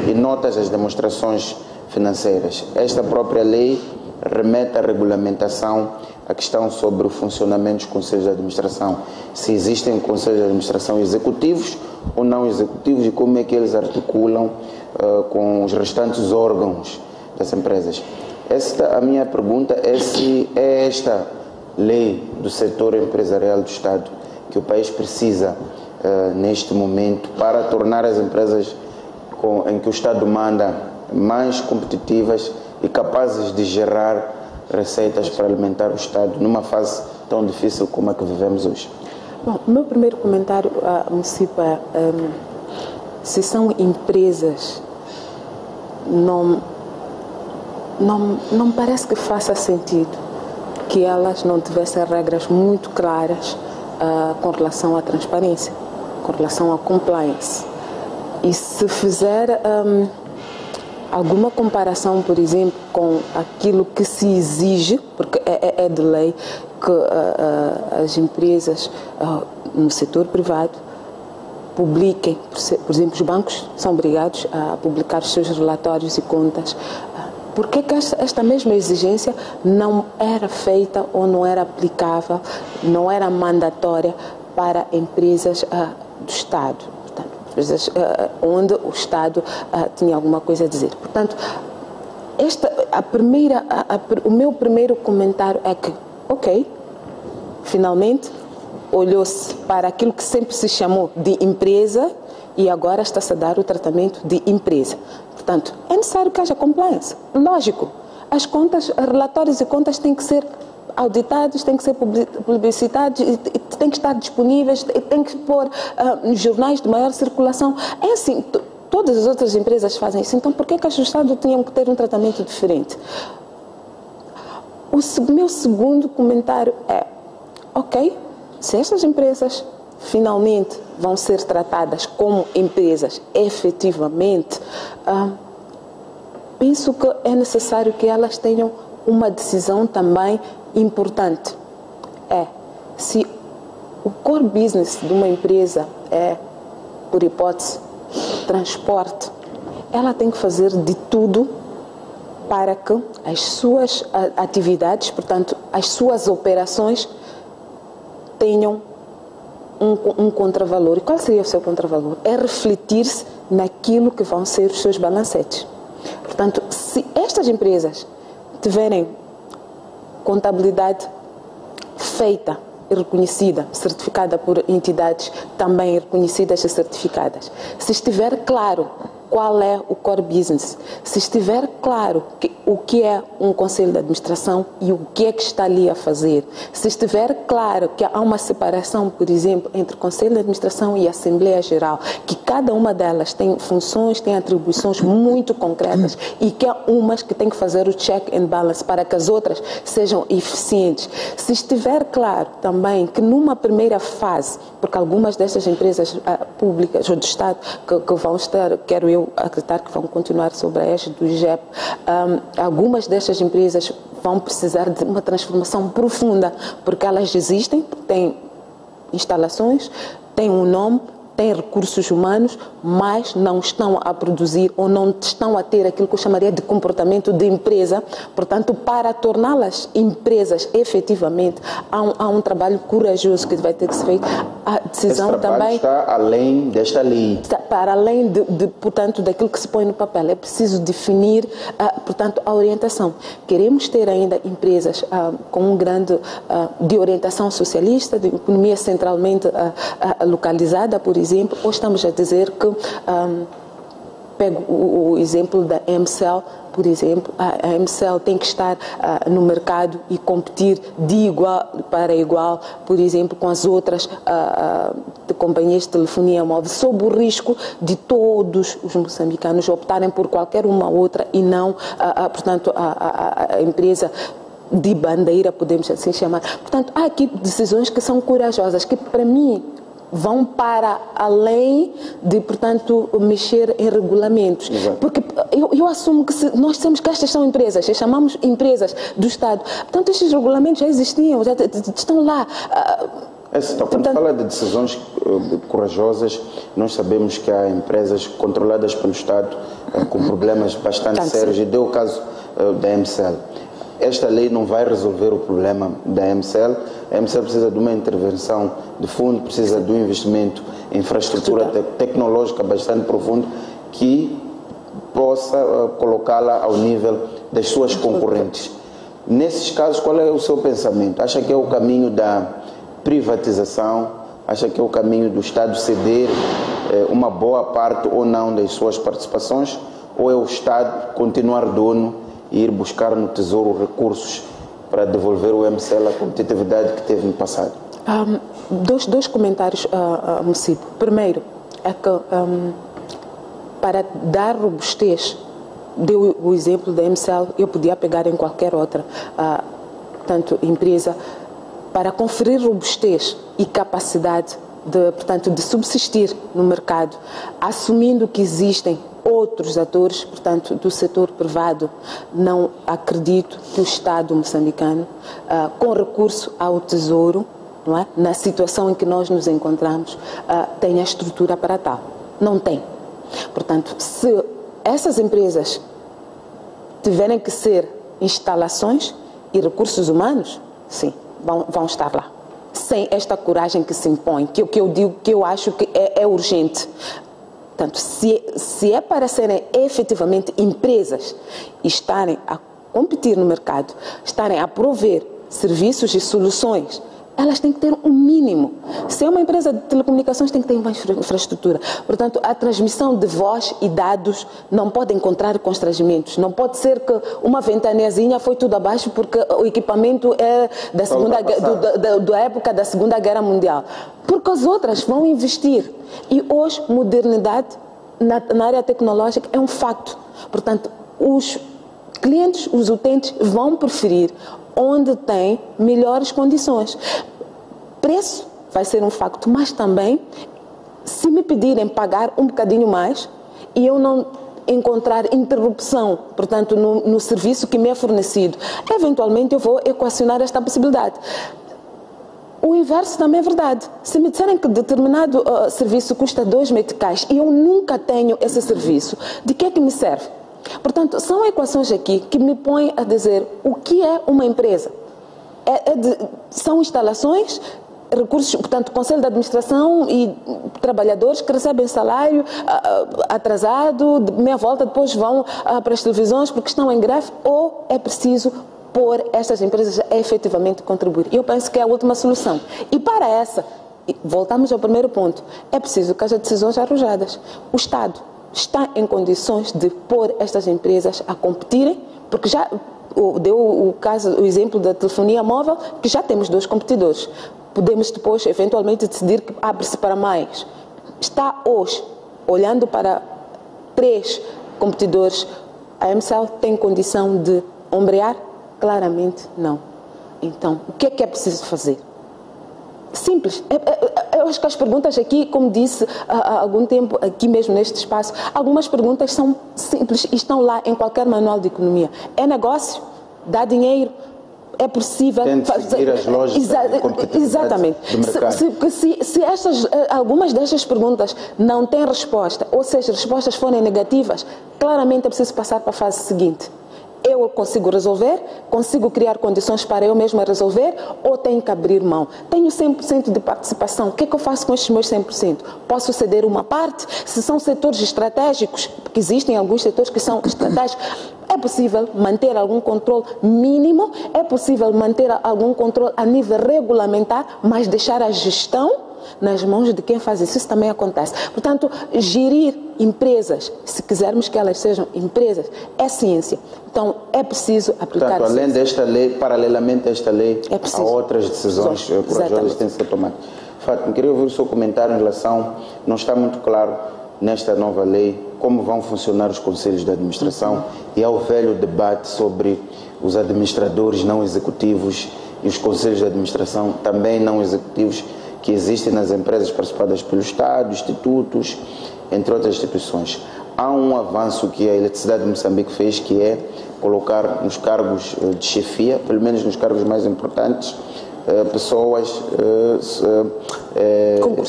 e notas das demonstrações financeiras. Esta própria lei remete à regulamentação a questão sobre o funcionamento dos conselhos de administração, se existem conselhos de administração executivos ou não executivos e como é que eles articulam com os restantes órgãos das empresas. A minha pergunta é se é esta lei do setor empresarial do Estado que o país precisa neste momento para tornar as empresas em que o Estado manda mais competitivas e capazes de gerar receitas para alimentar o Estado numa fase tão difícil como a que vivemos hoje. Bom, o meu primeiro comentário, município, é se são empresas, não parece que faça sentido que elas não tivessem regras muito claras com relação à transparência, com relação à compliance. E se fizer alguma comparação, por exemplo, com aquilo que se exige, porque é de lei que as empresas no setor privado publiquem, por exemplo, os bancos são obrigados a publicar os seus relatórios e contas. Por que esta mesma exigência não era feita ou não era aplicável, não era mandatória para empresas do Estado? Onde o Estado tinha alguma coisa a dizer. Portanto, o meu primeiro comentário é que, ok, finalmente olhou-se para aquilo que sempre se chamou de empresa e agora está-se a dar o tratamento de empresa. Portanto, é necessário que haja compliance. Lógico, as contas, relatórios e contas têm que ser auditados, têm que ser publicitados, têm que estar disponíveis, têm que pôr nos jornais de maior circulação. É assim, todas as outras empresas fazem isso. Então, por que as do Estado tinham que ter um tratamento diferente? O meu segundo comentário é, ok, se estas empresas finalmente vão ser tratadas como empresas efetivamente, penso que é necessário que elas tenham uma decisão também importante. Se o core business de uma empresa é, por hipótese, transporte, ela tem que fazer de tudo para que as suas atividades, portanto, as suas operações tenham um contravalor. E qual seria o seu contravalor? É refletir-se naquilo que vão ser os seus balancetes. Portanto, se estas empresas tiverem contabilidade feita e reconhecida, certificada por entidades também reconhecidas e certificadas, se estiver claro qual é o core business, se estiver claro o que é um conselho de administração e o que é que está ali a fazer, se estiver claro que há uma separação, por exemplo, entre conselho de administração e Assembleia Geral, que cada uma delas tem funções, tem atribuições muito concretas e que há umas que têm que fazer o check and balance para que as outras sejam eficientes. Se estiver claro também que numa primeira fase, porque algumas destas empresas públicas ou do Estado que vão estar, quero eu acreditar que vão continuar sobre a égide do IGEP, algumas destas empresas vão precisar de uma transformação profunda, porque elas existem, têm instalações, têm um nome, têm recursos humanos, mas não estão a produzir ou não estão a ter aquilo que eu chamaria de comportamento de empresa. Portanto, para torná-las empresas efetivamente, há um trabalho corajoso que vai ter que ser feito. a decisão esse trabalho também está além desta lei. Está para além portanto, daquilo que se põe no papel. É preciso definir, portanto, a orientação. Queremos ter ainda empresas com um grande de orientação socialista, de economia centralmente localizada, por exemplo, ou estamos a dizer que pego o exemplo da MCL, por exemplo, a MCL tem que estar no mercado e competir de igual para igual, por exemplo, com as outras companhias de telefonia móvel, sob o risco de todos os moçambicanos optarem por qualquer uma outra e não, portanto, a empresa de bandeira, podemos assim chamar. Portanto, há aqui decisões que são corajosas, que para mim vão para além de, portanto, mexer em regulamentos. Exato. Porque eu assumo que nós temos que estas são empresas, chamamos empresas do Estado. Portanto, estes regulamentos já existiam, já estão lá. Quando fala de decisões corajosas, nós sabemos que há empresas controladas pelo Estado com problemas bastante sérios, e deu o caso da MCL. Esta lei não vai resolver o problema da MCL. A MCL precisa de uma intervenção de fundo, precisa de um investimento em infraestrutura tecnológica bastante profundo que possa colocá-la ao nível das suas concorrentes. Nesses casos, qual é o seu pensamento? Acha que é o caminho da privatização? Acha que é o caminho do Estado ceder uma boa parte ou não das suas participações? Ou é o Estado continuar dono e ir buscar no Tesouro recursos para devolver o MCL à competitividade que teve no passado? Dois comentários, Mucibo. Primeiro, é que para dar robustez, deu o exemplo da MCL, eu podia pegar em qualquer outra portanto, empresa, para conferir robustez e capacidade de subsistir no mercado, assumindo que existem outros atores, portanto, do setor privado. Não acredito que o Estado moçambicano, com recurso ao Tesouro, não é? Na situação em que nós nos encontramos, tenha estrutura para tal. Não tem. Portanto, se essas empresas tiverem que ser instalações e recursos humanos, sim, vão estar lá. Sem esta coragem que se impõe, que eu digo que eu acho que é urgente. Portanto, se é para serem efetivamente empresas e estarem a competir no mercado, estarem a prover serviços e soluções, elas têm que ter um mínimo. Se é uma empresa de telecomunicações, tem que ter mais infraestrutura. Portanto, a transmissão de voz e dados não pode encontrar constrangimentos. Não pode ser que uma ventanezinha foi tudo abaixo porque o equipamento é da época da Segunda Guerra Mundial. Porque as outras vão investir. E hoje, modernidade na área tecnológica é um facto. Portanto, os clientes, os utentes vão preferir onde tem melhores condições. Preço vai ser um facto, mas também, se me pedirem pagar um bocadinho mais e eu não encontrar interrupção, portanto, no serviço que me é fornecido, eventualmente eu vou equacionar esta possibilidade. O inverso também é verdade. Se me disserem que determinado serviço custa 2 meticais e eu nunca tenho esse serviço, de que é que me serve? Portanto, são equações aqui que me põem a dizer o que é uma empresa. São instalações, recursos, portanto, conselho de administração e trabalhadores que recebem salário atrasado, de meia volta, depois vão para as televisões porque estão em greve, ou é preciso pôr estas empresas a efetivamente contribuir. Eu penso que é a última solução. E para essa, voltamos ao primeiro ponto, é preciso que haja decisões arrojadas. O Estado está em condições de pôr estas empresas a competirem, porque já deu o exemplo da telefonia móvel, que já temos 2 competidores. Podemos depois, eventualmente, decidir que abre-se para mais. Está hoje, olhando para 3 competidores, a MCL tem condição de ombrear? Claramente não. Então, o que é preciso fazer? Simples. Eu acho que as perguntas aqui, como disse há algum tempo, aqui mesmo neste espaço, algumas perguntas são simples e estão lá em qualquer manual de economia. É negócio? Dá dinheiro? É possível seguir as lógicas de competitividade exatamente. Do mercado. Se algumas destas perguntas não têm resposta, ou seja, as respostas forem negativas, claramente é preciso passar para a fase seguinte. eu consigo resolver, consigo criar condições para eu mesma resolver, ou tenho que abrir mão? Tenho 100% de participação, o que é que eu faço com estes meus 100%? Posso ceder uma parte? Se são setores estratégicos, porque existem alguns setores que são estratégicos, é possível manter algum controle mínimo, é possível manter algum controle a nível regulamentar, mas deixar a gestão nas mãos de quem faz isso. Isso também acontece. Portanto, gerir empresas, se quisermos que elas sejam empresas, é ciência. Então, é preciso aplicar. Portanto, além desta lei, paralelamente a esta lei, há outras decisões corajosas que têm de ser tomadas. Fátima, queria ouvir o seu comentário em relação, não está muito claro nesta nova lei como vão funcionar os conselhos de administração e há o velho debate sobre os administradores não executivos e os conselhos de administração também não executivos que existem nas empresas participadas pelo Estado, institutos, entre outras instituições. Há um avanço que a Eletricidade de Moçambique fez, que é colocar nos cargos de chefia, pelo menos nos cargos mais importantes, pessoas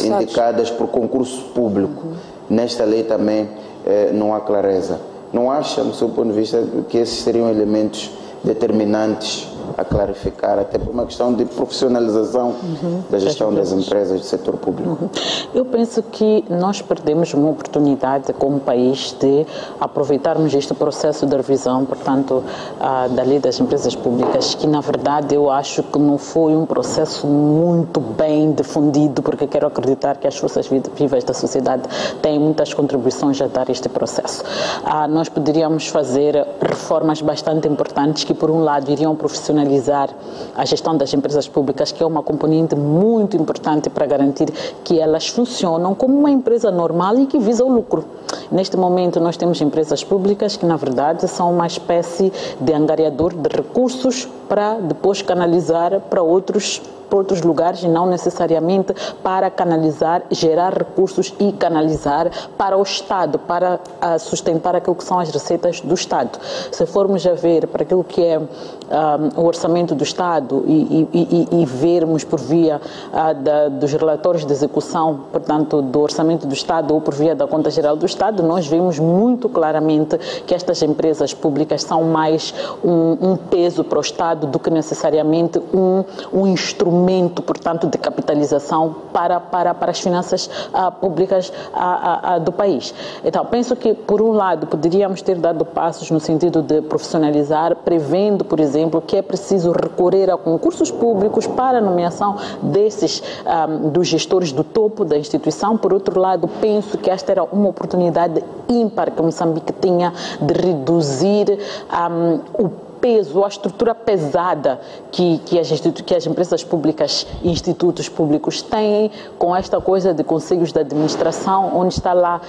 indicadas por concurso público. Nesta lei também não há clareza. Não acha, do seu ponto de vista, que esses seriam elementos determinantes a clarificar, até por uma questão de profissionalização da gestão das empresas do setor público? Eu penso que nós perdemos uma oportunidade como país de aproveitarmos este processo de revisão, portanto, da lei das empresas públicas, que na verdade eu acho que não foi um processo muito bem difundido, porque quero acreditar que as forças vivas da sociedade têm muitas contribuições a dar a este processo. Nós poderíamos fazer reformas bastante importantes que, por um lado, iriam profissionalizar a gestão das empresas públicas, que é uma componente muito importante para garantir que elas funcionam como uma empresa normal e que visa o lucro. Neste momento, nós temos empresas públicas que, na verdade, são uma espécie de angariador de recursos para depois canalizar para outros lugares e não necessariamente para canalizar, gerar recursos e canalizar para o Estado, para sustentar aquilo que são as receitas do Estado. Se formos a ver para aquilo que é o orçamento do Estado e vermos por via dos relatórios de execução, portanto, do orçamento do Estado ou por via da Conta Geral do Estado, nós vemos muito claramente que estas empresas públicas são mais um peso para o Estado do que necessariamente um instrumento, portanto, de capitalização para as finanças públicas do país. Então, penso que, por um lado, poderíamos ter dado passos no sentido de profissionalizar, prevendo, por exemplo, que é preciso recorrer a concursos públicos para a nomeação dos gestores do topo da instituição. Por outro lado, penso que esta era uma oportunidade ímpar que Moçambique tinha de reduzir o peso, a estrutura pesada que as empresas públicas e institutos públicos têm com esta coisa de conselhos de administração, onde está lá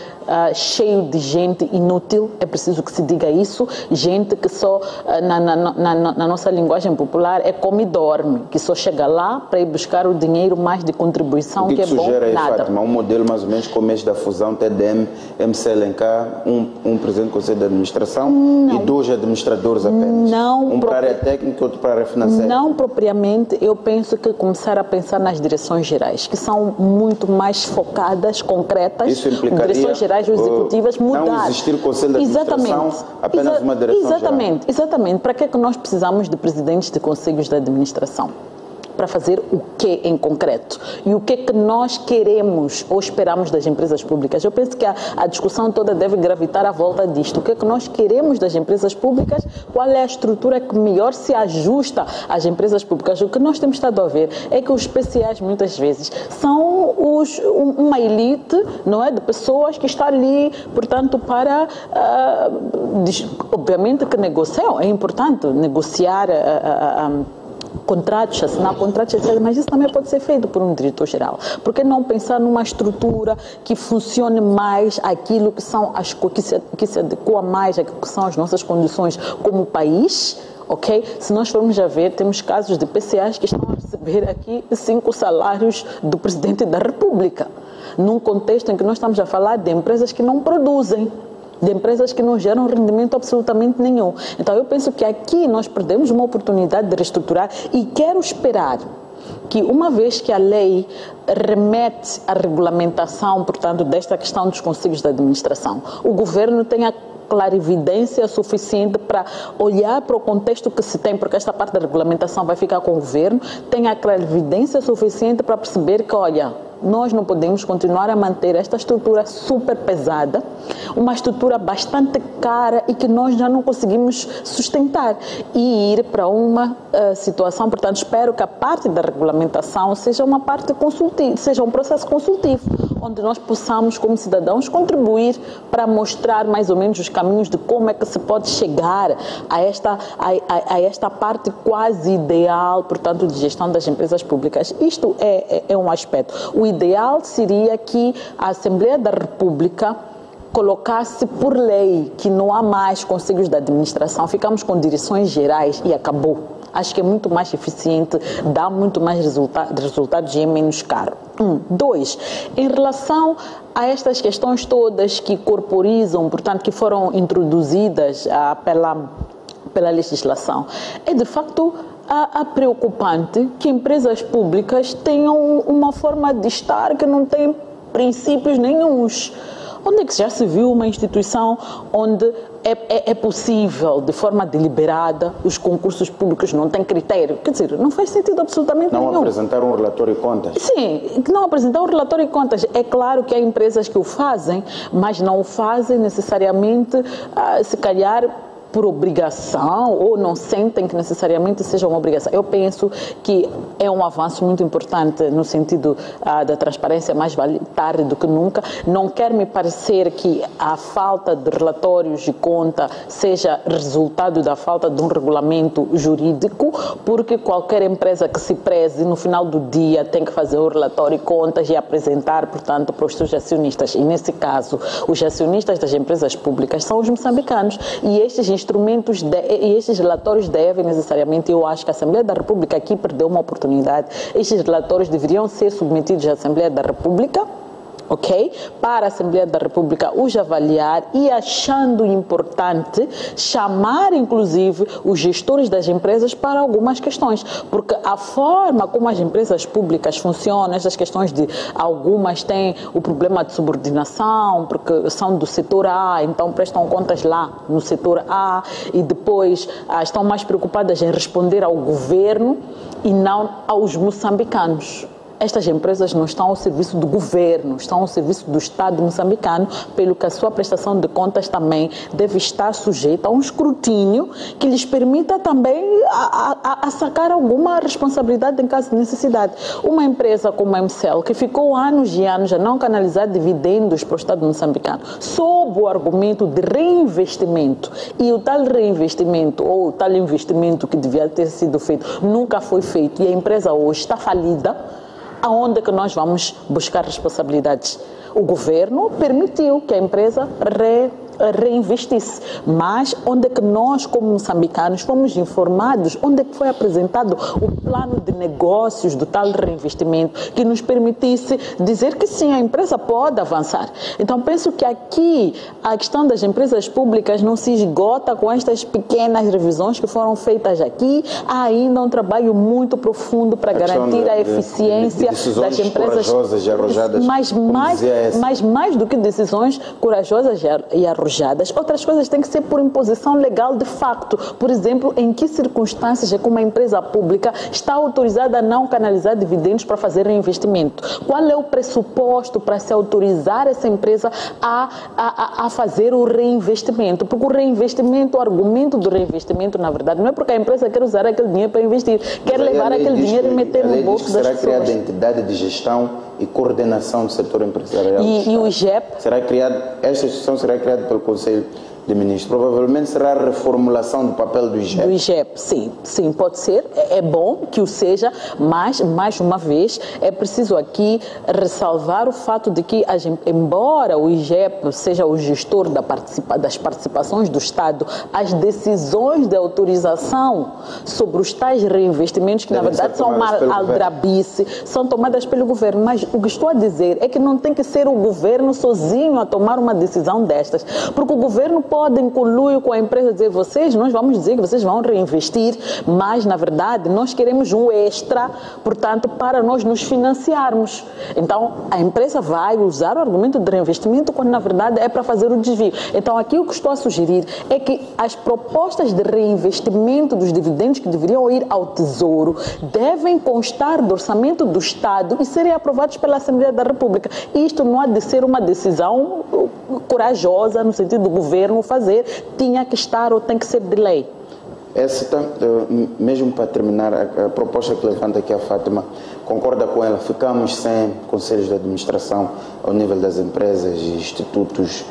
cheio de gente inútil, é preciso que se diga isso, gente que só, na nossa linguagem popular, é come e dorme, que só chega lá para ir buscar o dinheiro mais de contribuição, que é bom sugere aí, nada. Fátima, um modelo mais ou menos como este da fusão TDM, MCLNK, um presidente do Conselho de Administração e 2 administradores apenas? Um para a área técnica e outro para a área financeira? Não propriamente. Eu penso que começar a pensar nas direções gerais, que são muito mais focadas, concretas. Isso implicaria direções gerais ou executivas mudar. Não existir conselho de administração, apenas uma direção geral. Exatamente. Para que é que nós precisamos de presidentes de conselhos de administração? Para fazer o que em concreto? E o que é que nós queremos ou esperamos das empresas públicas? Eu penso que a discussão toda deve gravitar à volta disto. O que é que nós queremos das empresas públicas? Qual é a estrutura que melhor se ajusta às empresas públicas? O que nós temos estado a ver é que os PCAs, muitas vezes, são uma elite, não é, de pessoas que está ali, portanto, para... obviamente que negociam, é importante negociar contratos, assinar contratos, etc. Mas isso também pode ser feito por um diretor-geral. Por que não pensar numa estrutura que funcione mais aquilo que são que se adequa mais àquilo que são as nossas condições como país? Ok? Se nós formos a ver, temos casos de PCAs que estão a receber aqui 5 salários do Presidente da República, num contexto em que nós estamos a falar de empresas que não produzem, de empresas que não geram rendimento absolutamente nenhum. Então, eu penso que aqui nós perdemos uma oportunidade de reestruturar e quero esperar que, uma vez que a lei remete à regulamentação, portanto, desta questão dos conselhos de administração, o governo tenha clarividência suficiente para olhar para o contexto que se tem, porque esta parte da regulamentação vai ficar com o governo, tenha a clarividência suficiente para perceber que, olha, nós não podemos continuar a manter esta estrutura super pesada, uma estrutura bastante cara e que nós já não conseguimos sustentar e ir para uma situação. Portanto, espero que a parte da regulamentação seja uma parte consultiva, seja um processo consultivo, onde nós possamos, como cidadãos, contribuir para mostrar mais ou menos os caminhos de como é que se pode chegar a esta parte quase ideal, portanto, de gestão das empresas públicas. Isto é um aspecto. O ideal seria que a Assembleia da República colocasse por lei que não há mais conselhos de administração, ficamos com direções gerais e acabou. Acho que é muito mais eficiente, dá muito mais resultados e é menos caro. 2, em relação a estas questões todas que corporizam, portanto, que foram introduzidas pela legislação, é de facto preocupante que empresas públicas tenham uma forma de estar que não tem princípios nenhuns. Onde é que já se viu uma instituição onde é possível, de forma deliberada, os concursos públicos não têm critério? Quer dizer, não faz sentido absolutamente nenhum. Não apresentar um relatório de contas. Sim, não apresentar um relatório de contas. É claro que há empresas que o fazem, mas não o fazem necessariamente, se calhar, por obrigação, ou não sentem que necessariamente seja uma obrigação. Eu penso que é um avanço muito importante no sentido da transparência, mais vale tarde do que nunca. Não quer me parecer que a falta de relatórios de conta seja resultado da falta de um regulamento jurídico, porque qualquer empresa que se preze no final do dia tem que fazer o relatório de contas e apresentar, portanto, para os seus acionistas. E nesse caso, os acionistas das empresas públicas são os moçambicanos. E estes instrumentos e estes relatórios devem necessariamente, eu acho que a Assembleia da República aqui perdeu uma oportunidade. Estes relatórios deveriam ser submetidos à Assembleia da República, ok? Para a Assembleia da República os avaliar e, achando importante, chamar inclusive os gestores das empresas para algumas questões, porque a forma como as empresas públicas funcionam, essas questões de algumas têm o problema de subordinação, porque são do setor A, então prestam contas lá no setor A e depois estão mais preocupadas em responder ao governo e não aos moçambicanos. Estas empresas não estão ao serviço do governo, estão ao serviço do Estado moçambicano, pelo que a sua prestação de contas também deve estar sujeita a um escrutínio que lhes permita também a sacar alguma responsabilidade em caso de necessidade. Uma empresa como a MCL, que ficou anos e anos a não canalizar dividendos para o Estado moçambicano, sob o argumento de reinvestimento, e o tal reinvestimento ou o tal investimento que devia ter sido feito nunca foi feito, e a empresa hoje está falida, aonde é que nós vamos buscar responsabilidades? O governo permitiu que a empresa reinvestisse, mas onde é que nós, como moçambicanos, fomos informados, onde é que foi apresentado o plano de negócios do tal reinvestimento que nos permitisse dizer que sim, a empresa pode avançar. Então penso que aqui a questão das empresas públicas não se esgota com estas pequenas revisões que foram feitas aqui. Há ainda um trabalho muito profundo para garantir a eficiência das empresas corajosas e arrojadas, mas mais do que decisões corajosas e arrojadas, outras coisas têm que ser por imposição legal de facto. Por exemplo, em que circunstâncias é que uma empresa pública está autorizada a não canalizar dividendos para fazer reinvestimento? Qual é o pressuposto para se autorizar essa empresa a fazer o reinvestimento? Porque o reinvestimento, o argumento do reinvestimento, na verdade, não é porque a empresa quer usar aquele dinheiro para investir, quer levar aquele dinheiro e meter no bolso das pessoas. Será criada entidade de gestão e coordenação do setor empresarial? E o IGEP? Esta instituição será criada pelo Conselho de Ministros. Provavelmente será a reformulação do papel do IGEP. Do IGEP, sim, pode ser. É bom que o seja, mas, mais uma vez, é preciso aqui ressalvar o fato de que, embora o IGEP seja o gestor das participações do Estado, as decisões de autorização sobre os tais reinvestimentos, que na verdade são uma aldrabice, são tomadas pelo governo. Mas o que estou a dizer é que não tem que ser o governo sozinho a tomar uma decisão destas, porque o governo pode podem coluir com a empresa dizer nós vamos dizer que vocês vão reinvestir, mas na verdade nós queremos um extra, portanto, para nós nos financiarmos. Então a empresa vai usar o argumento de reinvestimento quando na verdade é para fazer o desvio. Então aqui o que estou a sugerir é que as propostas de reinvestimento dos dividendos que deveriam ir ao Tesouro devem constar do orçamento do Estado e serem aprovados pela Assembleia da República. Isto não há de ser uma decisão corajosa no sentido do governo fazer, tinha que estar ou tem que ser de lei. Esta, mesmo para terminar, a proposta que levanta aqui a Fátima, concorda com ela? Ficamos sem conselhos de administração ao nível das empresas e institutos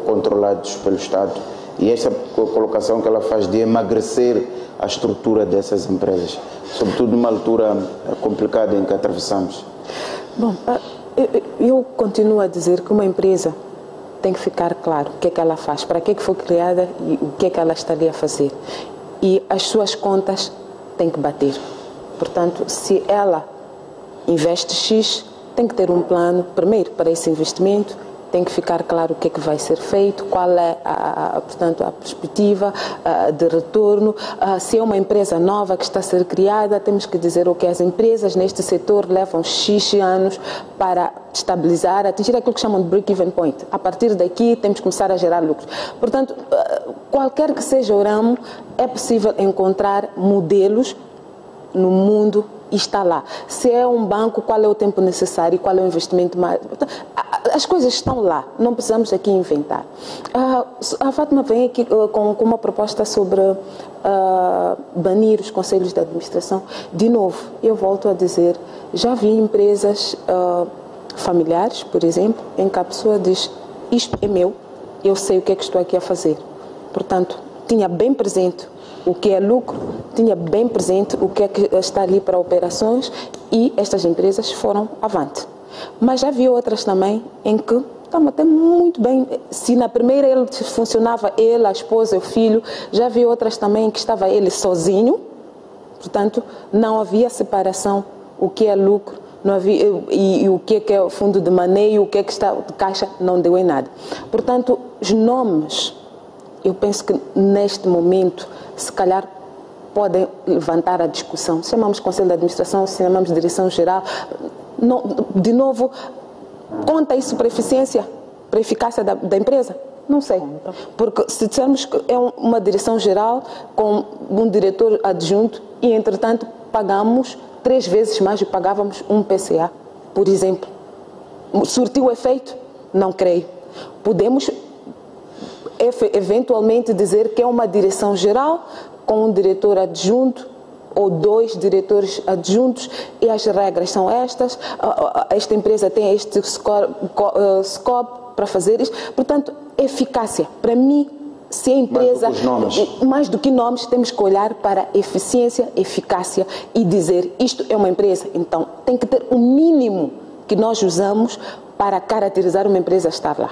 controlados pelo Estado, e esta colocação que ela faz de emagrecer a estrutura dessas empresas, sobretudo numa altura complicada em que atravessamos. Bom, eu continuo a dizer que uma empresa tem que ficar claro o que é que ela faz, para que foi criada e o que é que ela estaria a fazer. E as suas contas têm que bater. Portanto, se ela investe X, tem que ter um plano, primeiro, para esse investimento, tem que ficar claro o que é que vai ser feito, qual é portanto, a perspectiva de retorno. Se é uma empresa nova que está a ser criada, temos que dizer que as empresas neste setor levam X anos para estabilizar, atingir aquilo que chamam de break-even point. A partir daqui, temos que começar a gerar lucros. Portanto, qualquer que seja o ramo, é possível encontrar modelos no mundo e está lá. Se é um banco, qual é o tempo necessário e qual é o investimento mais... As coisas estão lá, não precisamos aqui inventar. A Fátima vem aqui com uma proposta sobre banir os conselhos de administração. De novo, eu volto a dizer, já vi empresas familiares, por exemplo, em que a pessoa diz, isto é meu, eu sei o que é que estou aqui a fazer. Portanto, tinha bem presente o que é lucro, tinha bem presente o que é que está ali para operações e estas empresas foram avante. Mas já vi outras também em que estão até muito bem. Se na primeira ele funcionava ele, a esposa, o filho, já vi outras também em que estava ele sozinho, portanto não havia separação, o que é lucro, não havia, e o que é o fundo de maneio, o que é que está de caixa, não deu em nada. Portanto, os nomes, eu penso que neste momento, se calhar, podem levantar a discussão. Se chamamos Conselho de Administração, se chamamos Direção Geral, não, de novo, conta isso para a eficiência, para a eficácia da empresa? Não sei. Porque se dissermos que é uma direção geral com um diretor adjunto e, entretanto, pagamos 3 vezes mais do que pagávamos um PCA, por exemplo. Surtiu efeito? Não creio. Podemos eventualmente dizer que é uma direção geral com um diretor adjunto ou 2 diretores adjuntos e as regras são estas, esta empresa tem este scope para fazer isto. Portanto, eficácia. Para mim, se a empresa... Mais do que nomes, temos que olhar para eficiência, eficácia e dizer isto é uma empresa. Então, tem que ter o mínimo que nós usamos para caracterizar uma empresa estar lá.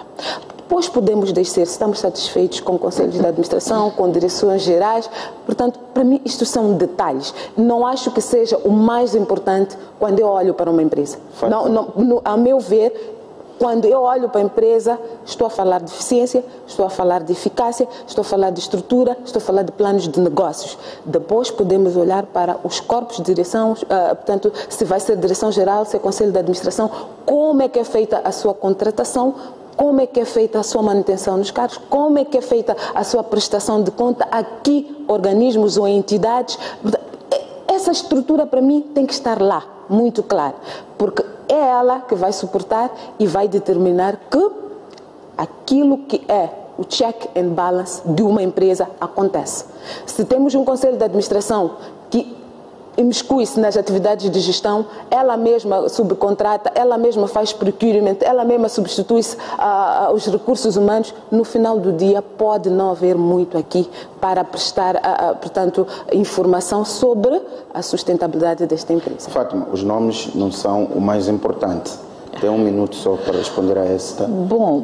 Depois podemos descer, se estamos satisfeitos com conselhos de administração, com direções gerais. Portanto, para mim, isto são detalhes. Não acho que seja o mais importante quando eu olho para uma empresa. A meu ver, quando eu olho para a empresa, estou a falar de eficiência, estou a falar de eficácia, estou a falar de estrutura, estou a falar de planos de negócios. Depois podemos olhar para os corpos de direção, portanto, se vai ser direção geral, se é conselho de administração, como é que é feita a sua contratação, como é que é feita a sua manutenção nos cargos, como é que é feita a sua prestação de conta, a que organismos ou entidades. Essa estrutura, para mim, tem que estar lá, muito clara, porque é ela que vai suportar e vai determinar que aquilo que é o check and balance de uma empresa acontece. Se temos um conselho de administração que imiscui-se nas atividades de gestão, ela mesma subcontrata, ela mesma faz procurement, ela mesma substitui-se aos recursos humanos, no final do dia pode não haver muito aqui para prestar, portanto, informação sobre a sustentabilidade desta empresa. Fátima, os nomes não são o mais importante. Tem 1 minuto só para responder a esta. Bom,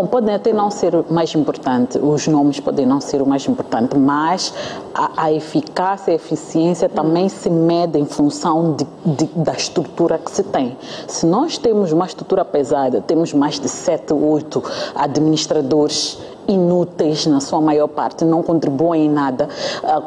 podem até não ser o mais importante, os nomes podem não ser o mais importante, mas a eficácia e a eficiência também se mede em função da estrutura que se tem. Se nós temos uma estrutura pesada, temos mais de 7, 8 administradores inúteis na sua maior parte, não contribuem em nada,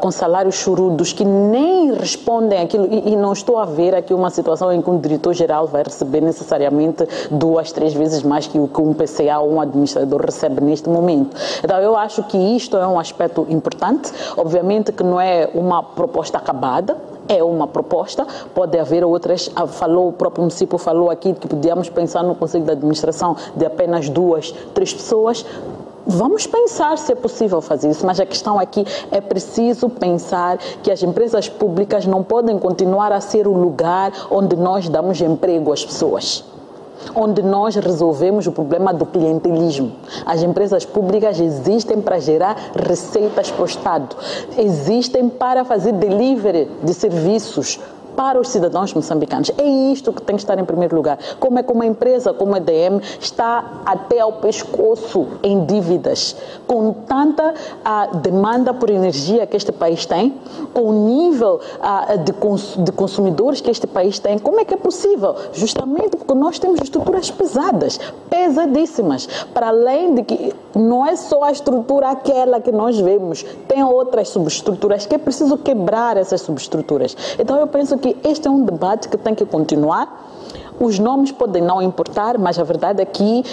com salários chorudos que nem respondem àquilo, e não estou a ver aqui uma situação em que um diretor-geral vai receber necessariamente 2, 3 vezes mais que o que um PCA ou um administrador recebe neste momento. Então eu acho que isto é um aspecto importante, obviamente que não é uma proposta acabada, é uma proposta, pode haver outras, o próprio município falou aqui que podíamos pensar no Conselho de Administração de apenas 2, 3 pessoas. Vamos pensar se é possível fazer isso, mas a questão aqui é preciso pensar que as empresas públicas não podem continuar a ser o lugar onde nós damos emprego às pessoas, onde nós resolvemos o problema do clientelismo. As empresas públicas existem para gerar receitas para o Estado, existem para fazer delivery de serviços para os cidadãos moçambicanos. É isto que tem que estar em primeiro lugar. Como é que uma empresa como a EDM está até ao pescoço em dívidas, com tanta demanda por energia que este país tem, com o nível de consumidores que este país tem, como é que é possível? Justamente porque nós temos estruturas pesadas, pesadíssimas, para além de que não é só a estrutura aquela que nós vemos, tem outras subestruturas que é preciso quebrar essas subestruturas. Então eu penso que este é um debate que tem que continuar. Os nomes podem não importar, mas a verdade é que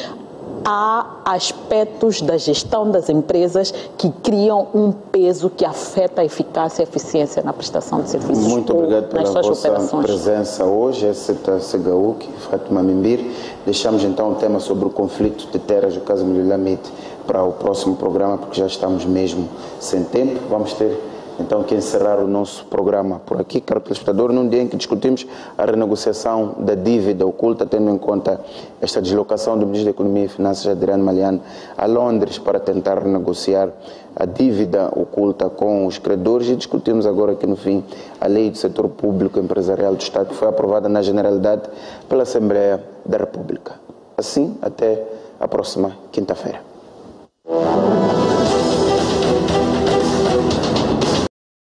há aspectos da gestão das empresas que criam um peso que afeta a eficácia e a eficiência na prestação de serviços. Muito obrigado pela vossa presença hoje, Esseta Segauque, Fátima Mimbir. Deixamos então o tema sobre o conflito de terras do caso Mililamite para o próximo programa, porque já estamos mesmo sem tempo. Vamos ter então que encerrar o nosso programa por aqui, caro telespectador, num dia em que discutimos a renegociação da dívida oculta, tendo em conta esta deslocação do Ministro da Economia e Finanças, Adriano Malian, a Londres para tentar renegociar a dívida oculta com os credores, e discutimos agora que no fim a Lei do Setor Público Empresarial do Estado foi aprovada na Generalidade pela Assembleia da República. Assim, até a próxima quinta-feira.